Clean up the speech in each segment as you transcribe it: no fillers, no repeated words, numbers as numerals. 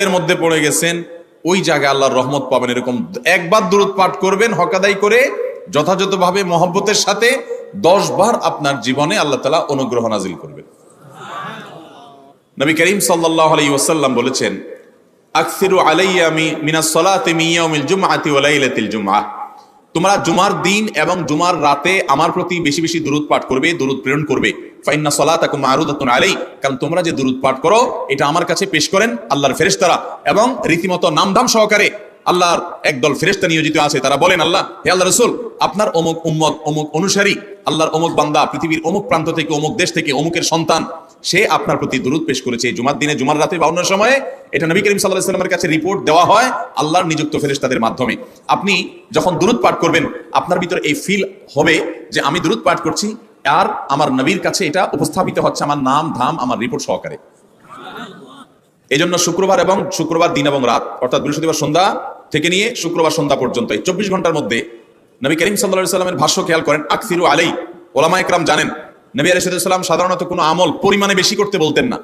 এর মধ্যে পড়ে গেছেন, ওই জায়গায় আল্লাহর রহমত পাবেন। এরকম একবার দুরূদ পাঠ করবেন হক আদায় করে যথাযথভাবে মহব্বতের সাথে, 10 বার আপনার জীবনে আল্লাহ তাআলা অনুগ্রহ নাজিল করবেন। নবী করিম সাল্লাল্লাহু আলাইহি ওয়াসাল্লাম বলেছেন, আকসিরু আলাইয়া মিনাস সালাতি মিন ইয়াউমিল জুমআতি ওয়া লাইলাতিল জুমআহ, তোমরা জুমার দিন এবং জুমার রাতে আমার প্রতি বেশি বেশি দুরূদ পাঠ করবে, দুরূদ প্রেরণ করবে। ফাইন্না সালাতাকুম মারুদাতুন আলাই, কারণ তোমরা যে দুরূদ পাঠ করো এটা আমার কাছে পেশ করেন আল্লাহর ফেরেশতারা, এবং রীতিমতো নামধাম সহকারে আল্লাহর একদল ফেরেশতা নিয়োজিত আছে। তারা বলেন, আল্লাহ, হে আল্লাহ রাসূল, আপনার অমুক উম্মত, অমুক অনুসারী, আল্লাহর অমুক বান্দা পৃথিবীর অমুক প্রান্ত থেকে, অমুক দেশ থেকে, অমুকের সন্তান, সে আপনার প্রতি দুরূদ পেশ করেছে জুমার দিনে, জুমার রাতে বা অন্য সময়ে। এটা নবী করিম সাল্লাল্লাহু আলাইহি ওয়াসাল্লামের কাছে রিপোর্ট দেওয়া হয় আল্লাহর নিযুক্ত ফেরেশতাদের মাধ্যমে। আপনি যখন দুরূদ পাঠ করবেন, আপনার ভিতরে এই ফিল হবে যে আমি দুরূদ পাঠ করছি আর আমার নবীর কাছে এটা উপস্থাপিত হচ্ছে আমার নাম ধাম, আমার রিপোর্ট সহকারে। এই জন্য শুক্রবার এবং শুক্রবার দিন এবং রাত, অর্থাৎ বৃহস্পতিবার সন্ধ্যা থেকে নিয়ে শুক্রবার সন্ধ্যা পর্যন্ত এই 24 ঘন্টার মধ্যে নবী করিম সাল্লাল্লাহু আলাইহি ওয়াসাল্লামের ভাষ্য খেয়াল করেন, আকসিরু আলাই। ওলামা ইকরাম জানেন, নবী আলাইহিস সালাম সাধারণত কোনো আমল পরিমাণে বেশি করতে বলতেন না।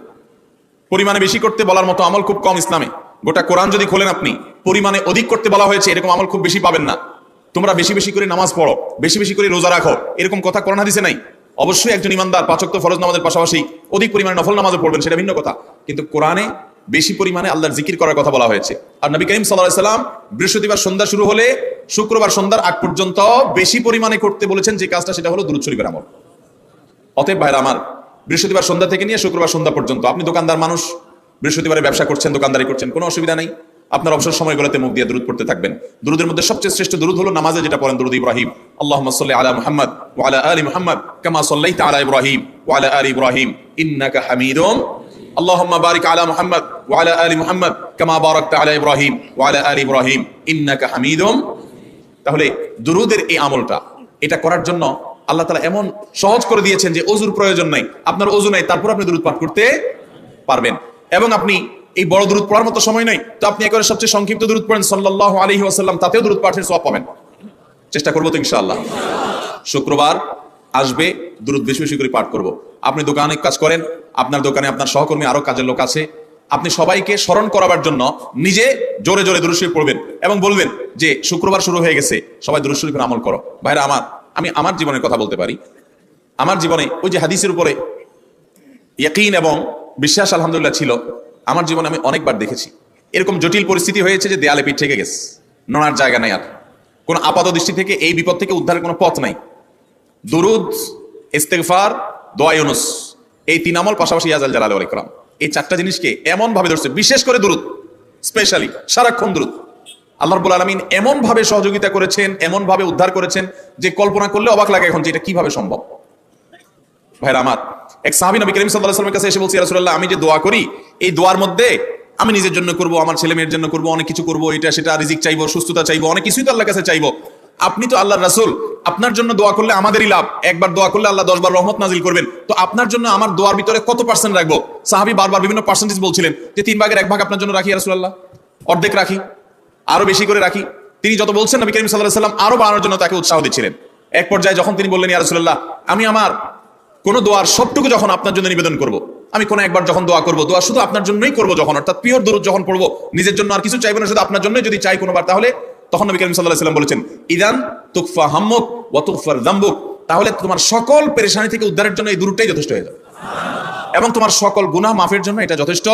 পরিমাণে বেশি করতে বলার মতো আমল খুব কম ইসলামে। গোটা কোরআন যদি খোলেন আপনি, পরিমাণে অধিক করতে বলা হয়েছে এরকম আমল খুব বেশি পাবেন না। তোমরা বেশি বেশি করে নামাজ পড়ো, বেশি বেশি করে রোজা রাখো, এরকম কথা কোরআন হাদিসে নাই। অবশ্যই একজন ইমানদার 5 ওয়াক্ত ফরজ নামাজের পাশাপাশি অধিক পরিমাণে নফল নামাজও পড়বেন, সেটা ভিন্ন কথা। কিন্তু কোরআনে বেশি পরিমাণে আল্লাহর জিকির করার কথা বলা হয়েছে। আর নবী করিম সাল্লাল্লাহু আলাইহি ওয়াসাল্লাম বৃহস্পতিবার সন্ধ্যা শুরু হলে শুক্রবার সন্ধ্যার আগ পর্যন্ত বেশি পরিমাণে করতে বলেছেন যে কাজটা, সেটা হলো দুরূদ শরীফের আমল। অতএব ভাইরা আমার, বৃহস্পতিবার সন্ধ্যা থেকে নিয়ে শুক্রবার সন্ধ্যা পর্যন্ত, আপনি দোকানদার মানুষ, বৃহস্পতিবারে ব্যবসা করছেন, দোকানদারি করছেন, কোনো অসুবিধা নেই। আপনার অবসর সময়গুলোতে মুখ দিয়ে দুরূদ পড়তে থাকবেন। দুরূদের মধ্যে সবচেয়ে শ্রেষ্ঠ দুরূদ হলো নামাজে যেটা পড়েন, দুরূদ ইব্রাহিম। আল্লাহুম্মা সাল্লি আলা মুহাম্মাদ ওয়া আলা আলি মুহাম্মাদ কামা সাল্লাইতা আলা ইব্রাহিম ওয়া আলা আলি ইব্রাহিম ইন্নাকা হামিদুম। আল্লাহুম্মা বারিক আলা মুহাম্মাদ ওয়া আলা আলি মুহাম্মাদ কামা বারাকতা আলা ইব্রাহিম ওয়া আলা আলি ইব্রাহিম ইন্নাকা হামিদুম। তাহলে দুরূদের এই আমলটা, এটা করার জন্য আল্লাহ তাআলা এমন সহজ করে দিয়েছেন যে ওযুর প্রয়োজন নাই। আপনার ওযু নাই, তারপর আপনি দুরূদ পাঠ করতে পারবেন। এবং আপনি এই বড় দুরূদ পড়ার মতো সময় নাই, তো আপনি একবারে সবচেয়ে সংক্ষিপ্ত দুরূদ পড়েন সাল্লাল্লাহু আলাইহি ওয়াসাল্লাম, তাতেও দুরূদ পাঠের সওয়াব পাবেন। চেষ্টা করব তো ইনশাআল্লাহ। শুক্রবার আসবে, দুরূদ বেশি বেশি করে পাঠ করব। আপনি দোকানে কাজ করেন, আপনার দোকানে আপনার সহকর্মী আরো কাজের লোক আছে, আপনি সবাইকে স্মরণ করাবার জন্য নিজে জোরে জোরে দুরূদ শরীফ পড়বেন এবং বলবেন যে শুক্রবার শুরু হয়ে গেছে, সবাই দুরূদ শরীফের আমল করো। ভাইরা আমার, আমি আমার জীবনের কথা বলতে পারি। আমার জীবনে ওই যে হাদিসের উপরে ইয়াকিন এবং বিশ্বাস আলহামদুলিল্লাহ ছিল। আমার জীবনে আমি অনেকবার দেখেছি এরকম জটিল পরিস্থিতি হয়েছে যে দেয়ালে পিঠ থেকে গেছে, নড়ার জায়গা নাই, আর কোনো আপাত দৃষ্টি থেকে এই বিপদ থেকে উদ্ধারের কোনো পথ নাই। দুরূদ, ইস্তেগফার, দোয়া ইউনুস, এই 3 আমল, পাশাপাশি ইয়াজাল জালালি ওয়াল ইকরাম, এই 4টা জিনিসকে এমন ভাবে ধরছে, বিশেষ করে দুরূদ, স্পেশালি সারাক্ষণ দুরূদ। আল্লাহ রাব্বুল আলামিন এমন ভাবে সহযোগিতা করেছেন, এমন ভাবে উদ্ধার করেছেন যে কল্পনা করলে অবাক লাগে এখন যে এটা কিভাবে সম্ভব। ভাইরা আমার, এক সাহাবী নবী করিম সাল্লাল্লাহু আলাইহি ওয়াসাল্লামের কাছে এসে বলছে, ইয়া রাসূলুল্লাহ, আমি যে দোয়া করি, এই দোয়ার মধ্যে আমি নিজের জন্য করব, আমার ছেলে মেয়ের জন্য করব, অনেক কিছু করব, এটা সেটা, রিজিক চাইবো, সুস্থতা চাইবো, অনেক কিছুই তো আল্লাহর কাছে চাইবো। আপনি তো আল্লাহর রাসূল, আপনার জন্য দোয়া করলে আমাদেরই লাভ। একবার দোয়া করলে আল্লাহ 10 বার রহমত নাজিল করবেন, তো আপনার জন্য আমার দোয়ার ভিতরে কত পার্সেন্ট রাখবো? সাহাবী বারবার বিভিন্ন পার্সেন্টেজ বলছিলেন যে 3 ভাগের 1 ভাগ আপনার জন্য রাখি ইয়া রাসূলুল্লাহ, অর্ধেক রাখি, আরো বেশি করে রাখি। তিনি যত বলছেন নবী করিম সাল্লাল্লাহু আলাইহি ওয়াসাল্লাম আরো বাড়ানোর জন্য তাকে উৎসাহ দিচ্ছিলেন। এক পর্যায়ে যখন তিনি বললেন, ইয়া রাসূলুল্লাহ, আমি আমার কোন দোয়ার সবটুকু যখন আপনার জন্য নিবেদন করব, আমি কোন একবার যখন দোয়া করব, দোয়া শুধু আপনার জন্যই করব যখন, অর্থাৎ পিওর দুরূদ যখন পড়বো, নিজের জন্য আর কিছু চাইবো না, শুধু আপনার জন্যই যদি চাই কোনোবার, তাহলে তখন নবী করিম সাল্লাল্লাহু আলাইহি ওয়াসাল্লাম বলেছেন, ইদান তুকফা হাম্মুক ওয়া তুগফার যামবুক, তাহলে তোমার সকল পেরেশানি থেকে উদ্ধারের জন্য এই দুরূদটাই যথেষ্ট হয়ে যাবে, এবং তোমার সকল গুনাহ মাফের জন্য এটা যথেষ্ট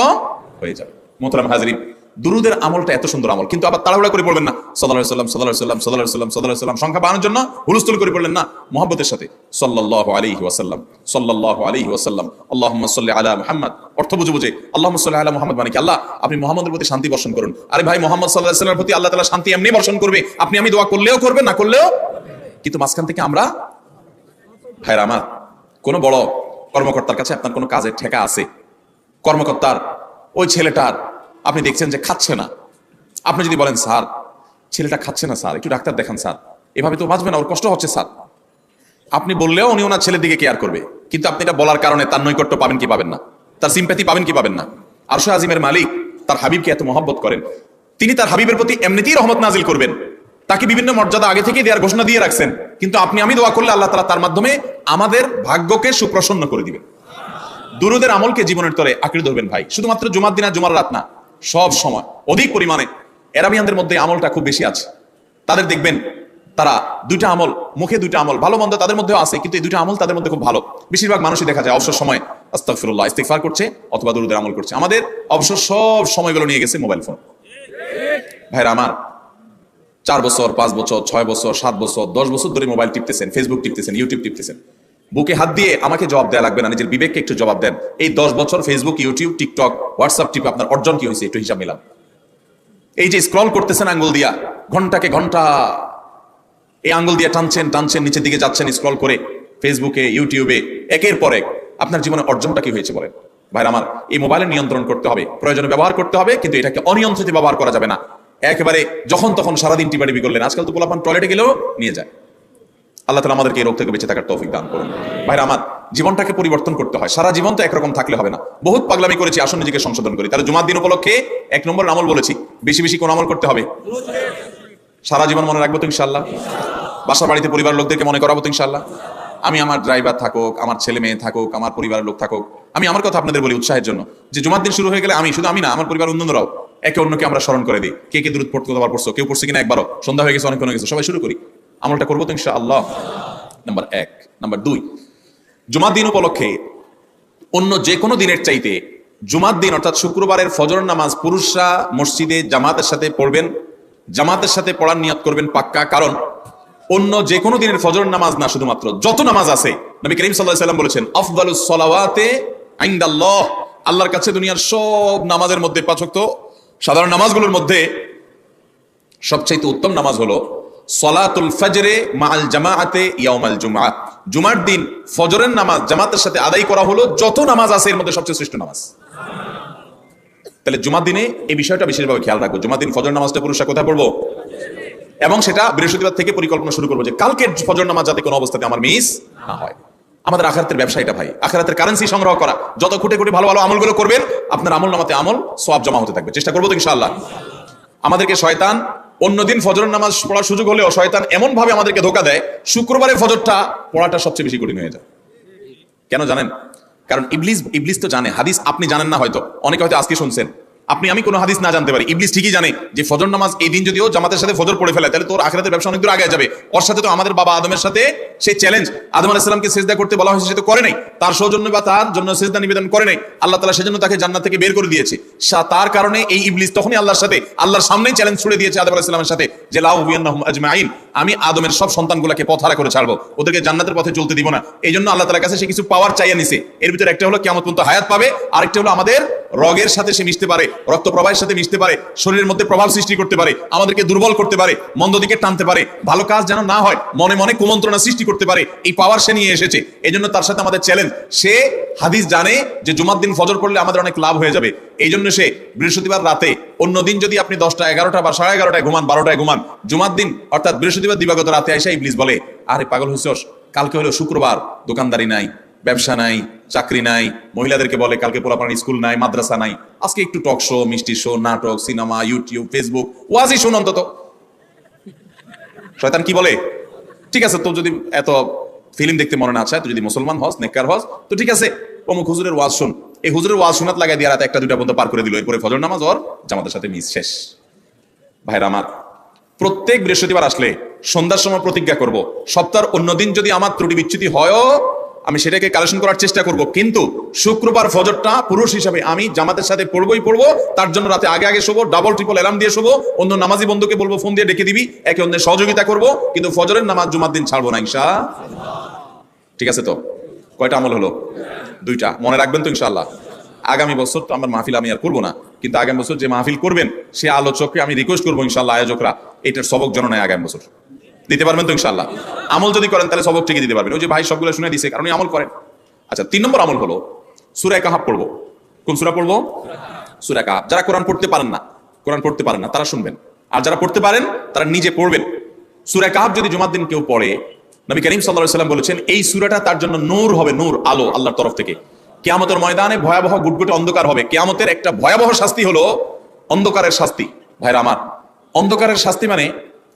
হয়ে যাবে। মোহতারাম হাজরিন, দুরূদের আমলটা এত সুন্দর আমল, কিন্তু আবার তাড়াহুড়া করে পড়বেন না, সাল্লাল্লাহু আলাইহি ওয়াসাল্লাম সাল্লাল্লাহু আলাইহি ওয়াসাল্লাম সাল্লাল্লাহু আলাইহি ওয়াসাল্লাম সাল্লাল্লাহু আলাইহি ওয়াসাল্লাম সংখ্যা বাড়ানোর জন্য হুলস্থুল করে পড়লেন না, মুহাব্বতের সাথে সাল্লাল্লাহু আলাইহি ওয়াসাল্লাম সাল্লাল্লাহু আলাইহি ওয়াসাল্লাম আল্লাহুম্মা সাল্লি আলা মুহাম্মদ, অর্থ বুঝে বুঝে আল্লাহুম্মা সাল্লি আলা মুহাম্মদ মানে কি, আল্লাহ আপনি মুহাম্মদের প্রতি শান্তি বর্ষণ করুন। আরে ভাই, মুহাম্মদ সাল্লাল্লাহু আলাইহি ওয়াসাল্লামের প্রতি আল্লাহ তাআলা শান্তি এমনি বর্ষণ করবে, আপনি আমি দোয়া করলেও করবেন, না করলেও। কিন্তু মাঝখান থেকে আমরা, ভাইরা আমার, কোনো বড় কর্মকর্তার কাছে আপনার কোনো কাজের ঠেকা আছে, কর্মকর্তার ওই ছেলেটার আপনি দেখছেন যে খাচ্ছে না, আপনি যদি বলেন, স্যার ছেলেটা খাচ্ছে না স্যার, একটু ডাক্তার দেখান স্যার, এভাবে তো বাঁচবে না, ওর কষ্ট হচ্ছে স্যার, আপনি বললেও উনি ওনার ছেলের দিকে কেয়ার করবে। কিন্তু আপনি এটা বলার কারণে তার নৈকট্য পাবেন কি পাবেন না, তার সিম্প্যাথি পাবেন কি পাবেন না। আরশে আজিমের মালিক তার হাবিবকে এত মহব্বত করেন, তিনি তার হাবিবের প্রতি এমনিতেই রহমত নাজিল করবেন, তাকে বিভিন্ন মর্যাদা আগে থেকেই দেওয়ার ঘোষণা দিয়ে রাখছেন। কিন্তু আপনি আমি দোয়া করলে আল্লাহ তাআলা তার মাধ্যমে আমাদের ভাগ্যকে সুপ্রসন্ন করে দিবেন। দুরূদের আমলকে জীবনের তরে আঁকড়ে ধরবেন ভাই, শুধুমাত্র জুমার দিন আর জুমার রাত না, সব সময় অধিক পরিমাণে এরাবিয়ানদের মধ্যে আমলটা খুব বেশি আছে। তাদের দেখবেন তারা দুইটা আমল, মুখে দুইটা আমল, ভালো মন্দ তাদের মধ্যেও আছে, কিন্তু এই দুইটা আমল তাদের মধ্যে খুব ভালো। বেশিরভাগ মানুষই দেখা যায় অবসর সময় আস্তাগফিরুল্লাহ ইস্তিগফার করছে অথবা দুরূদের আমল করছে। আমাদের অবসর সব সময়গুলো নিয়ে গেছে মোবাইল ফোন। ভাইরা আমার, 4 বছর 5 বছর 6 বছর 7 বছর 10 বছর ধরে মোবাইল টিপতেছেন, ফেসবুক টিপতেছেন, ইউটিউব টিপতেছেন। বুকে হাত দিয়ে আমাকে জবাব দেওয়া লাগবে না, নিজের বিবেককে একটু জবাব দেন। এই 10 বছর ফেসবুক, ইউটিউব, টিকটক, হোয়াটসঅ্যাপ টিপে আপনার অর্জন কি হয়েছে একটু হিসাব মিলান। এই যে স্ক্রল করতেছেন আঙ্গুল দিয়া, ঘন্টাকে ঘন্টা এই আঙ্গুল দিয়ে টানছেন টানছেন, নিচের দিকে যাচ্ছেন স্ক্রল করে ফেসবুকে, ইউটিউবে, একের পর এক। আপনার জীবনে অর্জনটা কি হয়েছে বলেন? ভাইরা আমার, এই মোবাইলের নিয়ন্ত্রণ করতে হবে, প্রয়োজনে ব্যবহার করতে হবে, কিন্তু এটাকে অনিয়ন্ত্রিত ব্যবহার করা যাবে না। একেবারে যখন তখন সারাদিন টিপাটিপি করলেন। আজকাল তো পোলাপান টয়লেটে গেলেও নিয়ে যায়। আল্লাহ তাআলা আমাদেরকে এই রোগ থেকে বেঁচে থাকার তৌফিক দান করুন। ভাইরা আমার, জীবনটাকে পরিবর্তন করতে হয়। সারা জীবন তো একরকম থাকলে হবে না। বহুত পাগলামি করেছি, আসুন নিজেকে সংশোধন করি। তাহলে জুমার দিন উপলক্ষে 1 নম্বর আমল বলেছি, বেশি বেশি কোন আমল করতে হবে? সারা জীবন মনে রাখবো তো ইনশাআল্লাহ। বাসা বাড়িতে পরিবার লোকদেরকে মনে করাবো তো ইনশাআল্লাহ। আমি আমার ড্রাইভার থাকুক, আমার ছেলে মেয়ে থাকুক, আমার পরিবারের লোক থাকুক, আমি আমার কথা আপনাদের বলি উৎসাহের জন্য, যে জুমার দিন শুরু হয়ে গেলে শুধু আমি না, আমার পরিবার অন্যরাও একে অন্যকে আমরা স্মরণ করে দিই। কে কে দূরত পড়তে কতবার পড়ছো, কেউ পড়ছে কিনা একবারও, সন্ধ্যা হয়ে গেছে, অনেকক্ষণ হয়ে গেছে, সবাই শুরু করি, আমলটা করবো তো ইনশাআল্লাহ। নাম্বার 1। নাম্বার 2, জুমার দিন উপলক্ষে অন্য যে কোনো দিনের চাইতে জুমার দিন অর্থাৎ শুক্রবারের ফজর নামাজ পুরুষরা মসজিদে জামাতের সাথে পড়বেন। জামাতের সাথে পড়ার নিয়ত করবেন পাক্কা। কারণ অন্য যে কোনো দিনের ফজর নামাজ না, শুধুমাত্র যত নামাজ আছে, নবী করিম সাল্লাল্লাহু আলাইহি ওয়াসাল্লাম বলেছেন আফদালুস সালাওয়াতে ইনদাল্লাহ, আল্লাহর কাছে দুনিয়ার সব নামাজের মধ্যে, 5 ওয়াক্ত সাধারণ নামাজগুলোর মধ্যে সবচাইতে উত্তম নামাজ হলো সলাতুল ফজরে মাআল জামাআতে ইয়াউমাল জুমআহ। জুমার দিন ফজরের নামাজ জামাতের সাথে আদায় করা হলো যত নামাজ আছে এর মধ্যে সবচেয়ে শ্রেষ্ঠ নামাজ। তাহলে জুমার দিনে এই বিষয়টা বিশেষভাবে খেয়াল রাখবো। জুমার দিন ফজর নামাজটা পুরুষরা কোথায় পড়বো, এবং সেটা বৃহস্পতিবার থেকে পরিকল্পনা শুরু করবো যে কালকের ফজর নামাজ যাতে কোনো অবস্থাতে আমার মিস না হয়। আমাদের আখিরাতের ব্যবসায়টা ভাই, আখিরাতের কারেন্সি সংগ্রহ করা। যত খুঁটে খুঁটে ভালো ভালো আমলগুলো করবেন, আপনার আমল নামাতে আমল সওয়াব জমা হতে থাকবে। চেষ্টা করবো তো ইনশাআল্লাহ। আমাদেরকে শয়তান অন্যদিন ফজর নামাজ পড়ার সুযোগ হলেও শয়তান এমন ভাবে আমাদেরকে ধোকা দেয়, শুক্রবারের ফজরটা পড়াটা সবচেয়ে বেশি কঠিন হয়ে যায়। কেন জানেন? কারণ ইবলিস তো জানে হাদিস, আপনি জানেন না, হয়তো অনেকে হয়তো আজকে শুনছেন, আমি কোনো হাদিস না জানতে পারি, ইবলিস ঠিকই জানে যে ফজর নামাজ এই দিন যদিও জামাতের সাথে ফজর পড়ে ফেলে, তাহলে তোর আখিরাতের ব্যবসা অনেক দূর আগে যাবে। ওর সাথে তো আমাদের বাবা আদমের সাথে সেই চ্যালেঞ্জ, আদম আলাইহিস সালামকে সিজদা করতে বলা হয়েছে, সে তো করে নাই, তার সৌজন্য বা তার জন্য সিজদা নিবেদন করে নাই। আল্লাহ তাআলা সেজন্য তাকে জান্নাত থেকে বের করে দিয়েছে। তার কারণে এই ইবলিস তখনই আল্লাহর সামনেই চ্যালেঞ্জ ছুড়ে দিয়েছে আদম আলাইহিস সালামের সাথে, যে লা উবিয়ান্নাহুম আজমাইন, আমি আদমের সব সন্তানগুলোকে পথহারা করে ছাড়বো, ওদেরকে জান্নাতের পথে চলতে দিব না। এই জন্য আল্লাহ তাআলার কাছে সে কিছু পাওয়ার চাইয়া নিছে। এর ভিতরে একটা হলো কিয়ামত পর্যন্ত হায়াত পাবে, আরেকটা হলো আমাদের রগের সাথে সে মিশতে পারে, রক্ত প্রবাহের সাথে মিশতে পারে, শরীরের মধ্যে প্রভাব সৃষ্টি করতে পারে, আমাদেরকে দুর্বল করতে পারে, মন্দ দিকে টানতে পারে, ভালো কাজ যেন না হয়, মনে মনে কুমন্ত্রণা সৃষ্টি করতে পারে। এই পাওয়ার সে নিয়ে এসেছে। এই জন্য তার সাথে আমাদের চ্যালেঞ্জ। সে হাদিস জানে যে জুমার দিন ফজর পড়লে আমাদের অনেক লাভ হয়ে যাবে। এই জন্য সে বৃহস্পতিবার রাতে, অন্য দিন যদি আপনি 10টা 11টা বা 11:30টায় ঘুমান, 12টায় ঘুমান, জুমার দিন অর্থাৎ বৃহস্পতিবার দিবাগত রাতে আইসা ইবলিস বলে, আরে পাগল হইছস, কালকে হলো শুক্রবার, দোকানদারি নাই, ব্যবসা নাই, চাকরি নাই, মহিলাদেরকে বলে কালকে পোলাপান স্কুল নাই, মাদ্রাসা নাই, আজকে একটু টক শো, মিষ্টি শো, নাটক, সিনেমা, ইউটিউব, ফেসবুক, ওয়াজই শুন অন্তত। শয়তান কি বলে, ঠিক আছে তো যদি এত ফিল্ম দেখতে মনে না আছে, তুই যদি মুসলমান হস, নেককার হস, তো ঠিক আছে অমুক হুজুরের ওয়াজ শুন। এই হুজুরের ওয়াজ শোনাত লাগাই দিয়ে রাতে 1টা 2টা পর্যন্ত পার করে দিল। এরপরে ফজর নামাজ ওর জামাতের সাথে মিস শেষ। ভাইরা আমার, প্রত্যেক বৃহস্পতিবার আসলে সন্ধ্যার সময় প্রতিজ্ঞা করব, সপ্তাহের অন্য দিন যদি আমার ত্রুটি বিচ্যুতি হয়ও আমি সেটাকে কালেকশন করার চেষ্টা করব, কিন্তু শুক্রবার ফজরটা পুরুষ হিসাবে আমি জামাতের সাথে পড়বই পড়বো। তার জন্য রাতে আগে আগে শোবো, ডাবল ট্রিপল অ্যালার্ম দিয়ে শোবো, অন্য নামাজি বন্ধুকে বলবো ফোন দিয়ে ডেকে দিবি, একে অন্যের সহযোগিতা করব, কিন্তু ফজরের নামাজ জুমার দিন ছাড়বো না ইনশাআল্লাহ। ঠিক আছে তো? কয়টা আমল হলো? 2টা। মনে রাখবেন তো ইনশাআল্লাহ। আগামী বছর তো আমার মাহফিল আমি আর করবো না, কিন্তু আগামী বছর যে মাহফিল করবেন সে আলোচককে আমি রিকোয়েস্ট করবো ইনশাআল্লাহ, আয়োজকরা এটার সবক যেন নেয় আগামী বছর। দিতে পারবেন তো ইনশাআল্লাহ? আমল যদি করেন তাহলে সবক ঠিকই দিতে পারবেন। ওই যে ভাই সবগুলো শুনে দিছে, কারণ আমল করেন। আচ্ছা, 3 নম্বর আমল হলো সূরা কাহাফ পড়বো। কোন সূরা পড়বো? সূরা কাহাফ। যারা কোরআন পড়তে পারেন না তারা শুনবেন, আর যারা পড়তে পারেন তারা নিজে পড়বেন। সূরা কাহাফ যদি জুমার দিন কেউ পড়ে, নবী করিম সাল্লাল্লাহু আলাইহি ওয়াসাল্লাম বলেছেন এই সূরাটা তার জন্য নূর হবে, নূর, আলো আল্লাহর তরফ থেকে। কিয়ামতের ময়দানে ভয়াবহ গুটগুটে অন্ধকার হবে। কিয়ামতের একটা ভয়াবহ শাস্তি হলো অন্ধকারের শাস্তি। ভাইরা আমার, অন্ধকারের শাস্তি মানে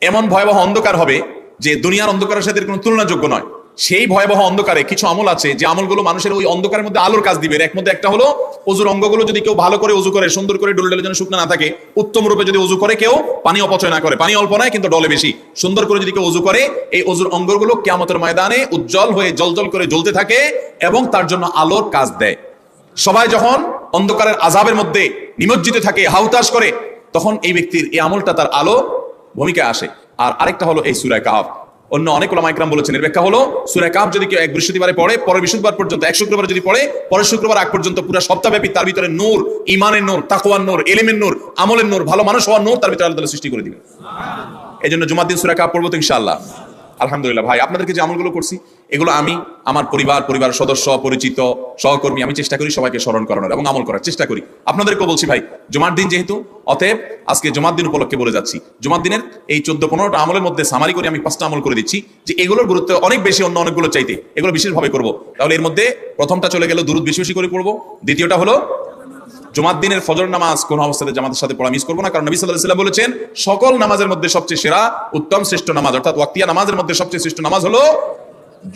এমন ভয়াবহ অন্ধকার হবে যে দুনিয়ার অন্ধকারের সাথে কোনো তুলনাযোগ্য নয়। সেই ভয়াবহ অন্ধকারে কিছু আমল আছে যে আমলগুলো মানুষের ওই অন্ধকারের মধ্যে আলোর কাজ দিবে। এর মধ্যে একটা হলো ওজুর অঙ্গগুলো যদি কেউ ভালো করে ওজু করে, সুন্দর করে ডলে ডলে যেন শুকনো না থাকে, উত্তম রূপে যদি ওজু করে, কেউ পানি অপচয় না করে, পানি অল্প নয় কিন্তু ডলে বেশি, সুন্দর করে যদি কেউ ওজু করে, এই ওজুর অঙ্গগুলো কিয়ামতের ময়দানে উজ্জ্বল হয়ে জলজল করে জ্বলতে থাকে এবং তার জন্য আলোর কাজ দেয়। সবাই যখন অন্ধকারের আযাবের মধ্যে নিমজ্জিত থাকে, হাউতাশ করে, তখন এই ব্যক্তির এই আমলটা তার আলো ভূমিকায় আসে। আর আরেকটা হলো এই সূরা কাহফ। অন্য অনেক ওলামা ইকরাম বলেছেন এর ব্যাখ্যা হলো সূরা কাহফ যদি কেউ এক বৃহস্পতিবারে পড়ে, পরের বৃহস্পতিবার পর্যন্ত, এক শুক্রবার যদি পড়ে, পরের শুক্রবার আগ পর্যন্ত পুরো সপ্তাহব্যাপী তার ভিতরে নূর, ঈমানের নূর, তাকওয়ার নূর, ইলমের নূর, আমলের নূর, ভালো মানুষ হওয়ার নূর তার ভিতরে আল্লাহ তাআলা সৃষ্টি করে দিবেন। এজন্য জুমার দিন সূরা কাহফ পড়বো তো ইনশাআল্লাহ। আলহামদুলিল্লাহ ভাই, আপনাদেরকে যে আমলগুলো করছি এগুলো আমি আমার পরিবার সদস্য, পরিচিত, সহকর্মী, আমি চেষ্টা করি সবাইকে স্মরণ করানোর এবং আমল করার চেষ্টা করি। আপনাদেরকেও বলছি ভাই, জুমার দিন যেহেতু, অতএব আজকে জুমার দিন উপলক্ষে বলে যাচ্ছি, জুমার দিনের এই 14-15টা আমলের মধ্যে সামারি করে আমি 5টা আমল করে দিচ্ছি যে এগুলোর গুরুত্ব অনেক বেশি অন্য অনেকগুলো চাইতে, এগুলো বিশেষভাবে করবো। তাহলে এর মধ্যে প্রথমটা চলে গেল দুরূদ বেশি বেশি করে পড়বো, দ্বিতীয়টা হলো জুমার দিনের ফজর নামাজ কোন অবস্থাতে জামাতের সাথে পড়া মিস করবো না, কারণ নবী সাল্লাল্লাহু আলাইহি ওয়াসাল্লাম বলেছেন সকল নামাজের মধ্যে সবচেয়ে সেরা, উত্তম, শ্রেষ্ঠ নামাজ, অর্থাৎ ওয়াক্তিয়া নামাজের মধ্যে সবচেয়ে শ্রেষ্ঠ নামাজ হলো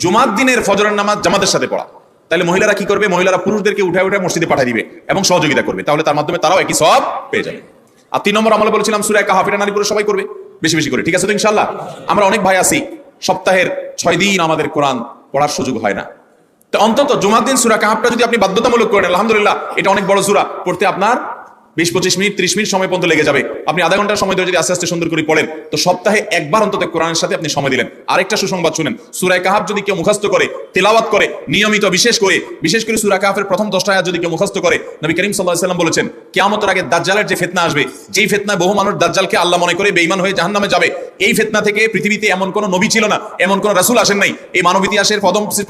জুমার দিনের ফজরের নামাজ জামাতের সাথে পড়া। তাহলে মহিলারা কি করবে? মহিলারা পুরুষদেরকে উঠায় উঠায় মসজিদে পাঠিয়ে দিবে এবং সহযোগিতা করবে, তাহলে তার মাধ্যমে তারাও একই সওয়াব পেয়ে যাবে। আর 3 নম্বর আমলে বলেছিলাম সূরা কাহফ, এটা নারী পুরুষ সবাই করবে বেশি বেশি করে, ঠিক আছে তো ইনশাআল্লাহ? আমরা অনেক ভাই আছি সপ্তাহের 6 দিন আমাদের কোরআন পড়ার সুযোগ হয় না, তো অন্তত জুমার দিন সূরা কাহফটা যদি আপনি বাধ্যতামূলক করেন, আলহামদুলিল্লাহ, এটা অনেক বড় সূরা, পড়তে আপনার 20-25 মিনিট 30 মিনিট সময় পর্যন্ত লেগে যাবে। আপনি আধা ঘন্টার সময় ধরে যদি আস্তে আস্তে সুন্দর করে পড়েন, তো সপ্তাহে একবার অন্তত কোরআনের সাথে আপনি সময় দিলেন। আরেকটা সুসংবাদ শুনেন, সূরা কাহফ যদি কেউ মুখস্থ করে, তেলাওয়াত করে নিয়মিত, বিশেষ করে সূরা কাহফের প্রথম 10টা আয়াত যদি কেউ মুখস্থ করে, নবী করিম সাল্লাল্লাহু আলাইহি ওয়াসাল্লাম বলেছেন কিয়ামতের আগে দাজ্জালের যে ফিতনা আসবে, যেই ফিতনায় বহু মানুষ দাজ্জালকে আল্লাহ মনে করে বেঈমান হয়ে জাহান্নামে যাবে, এই ফিতনা থেকে পৃথিবীতে এমন কোন নবী ছিল না, এমন কোন রাসূল আসেন নাই। এই মানব ইতিহাসের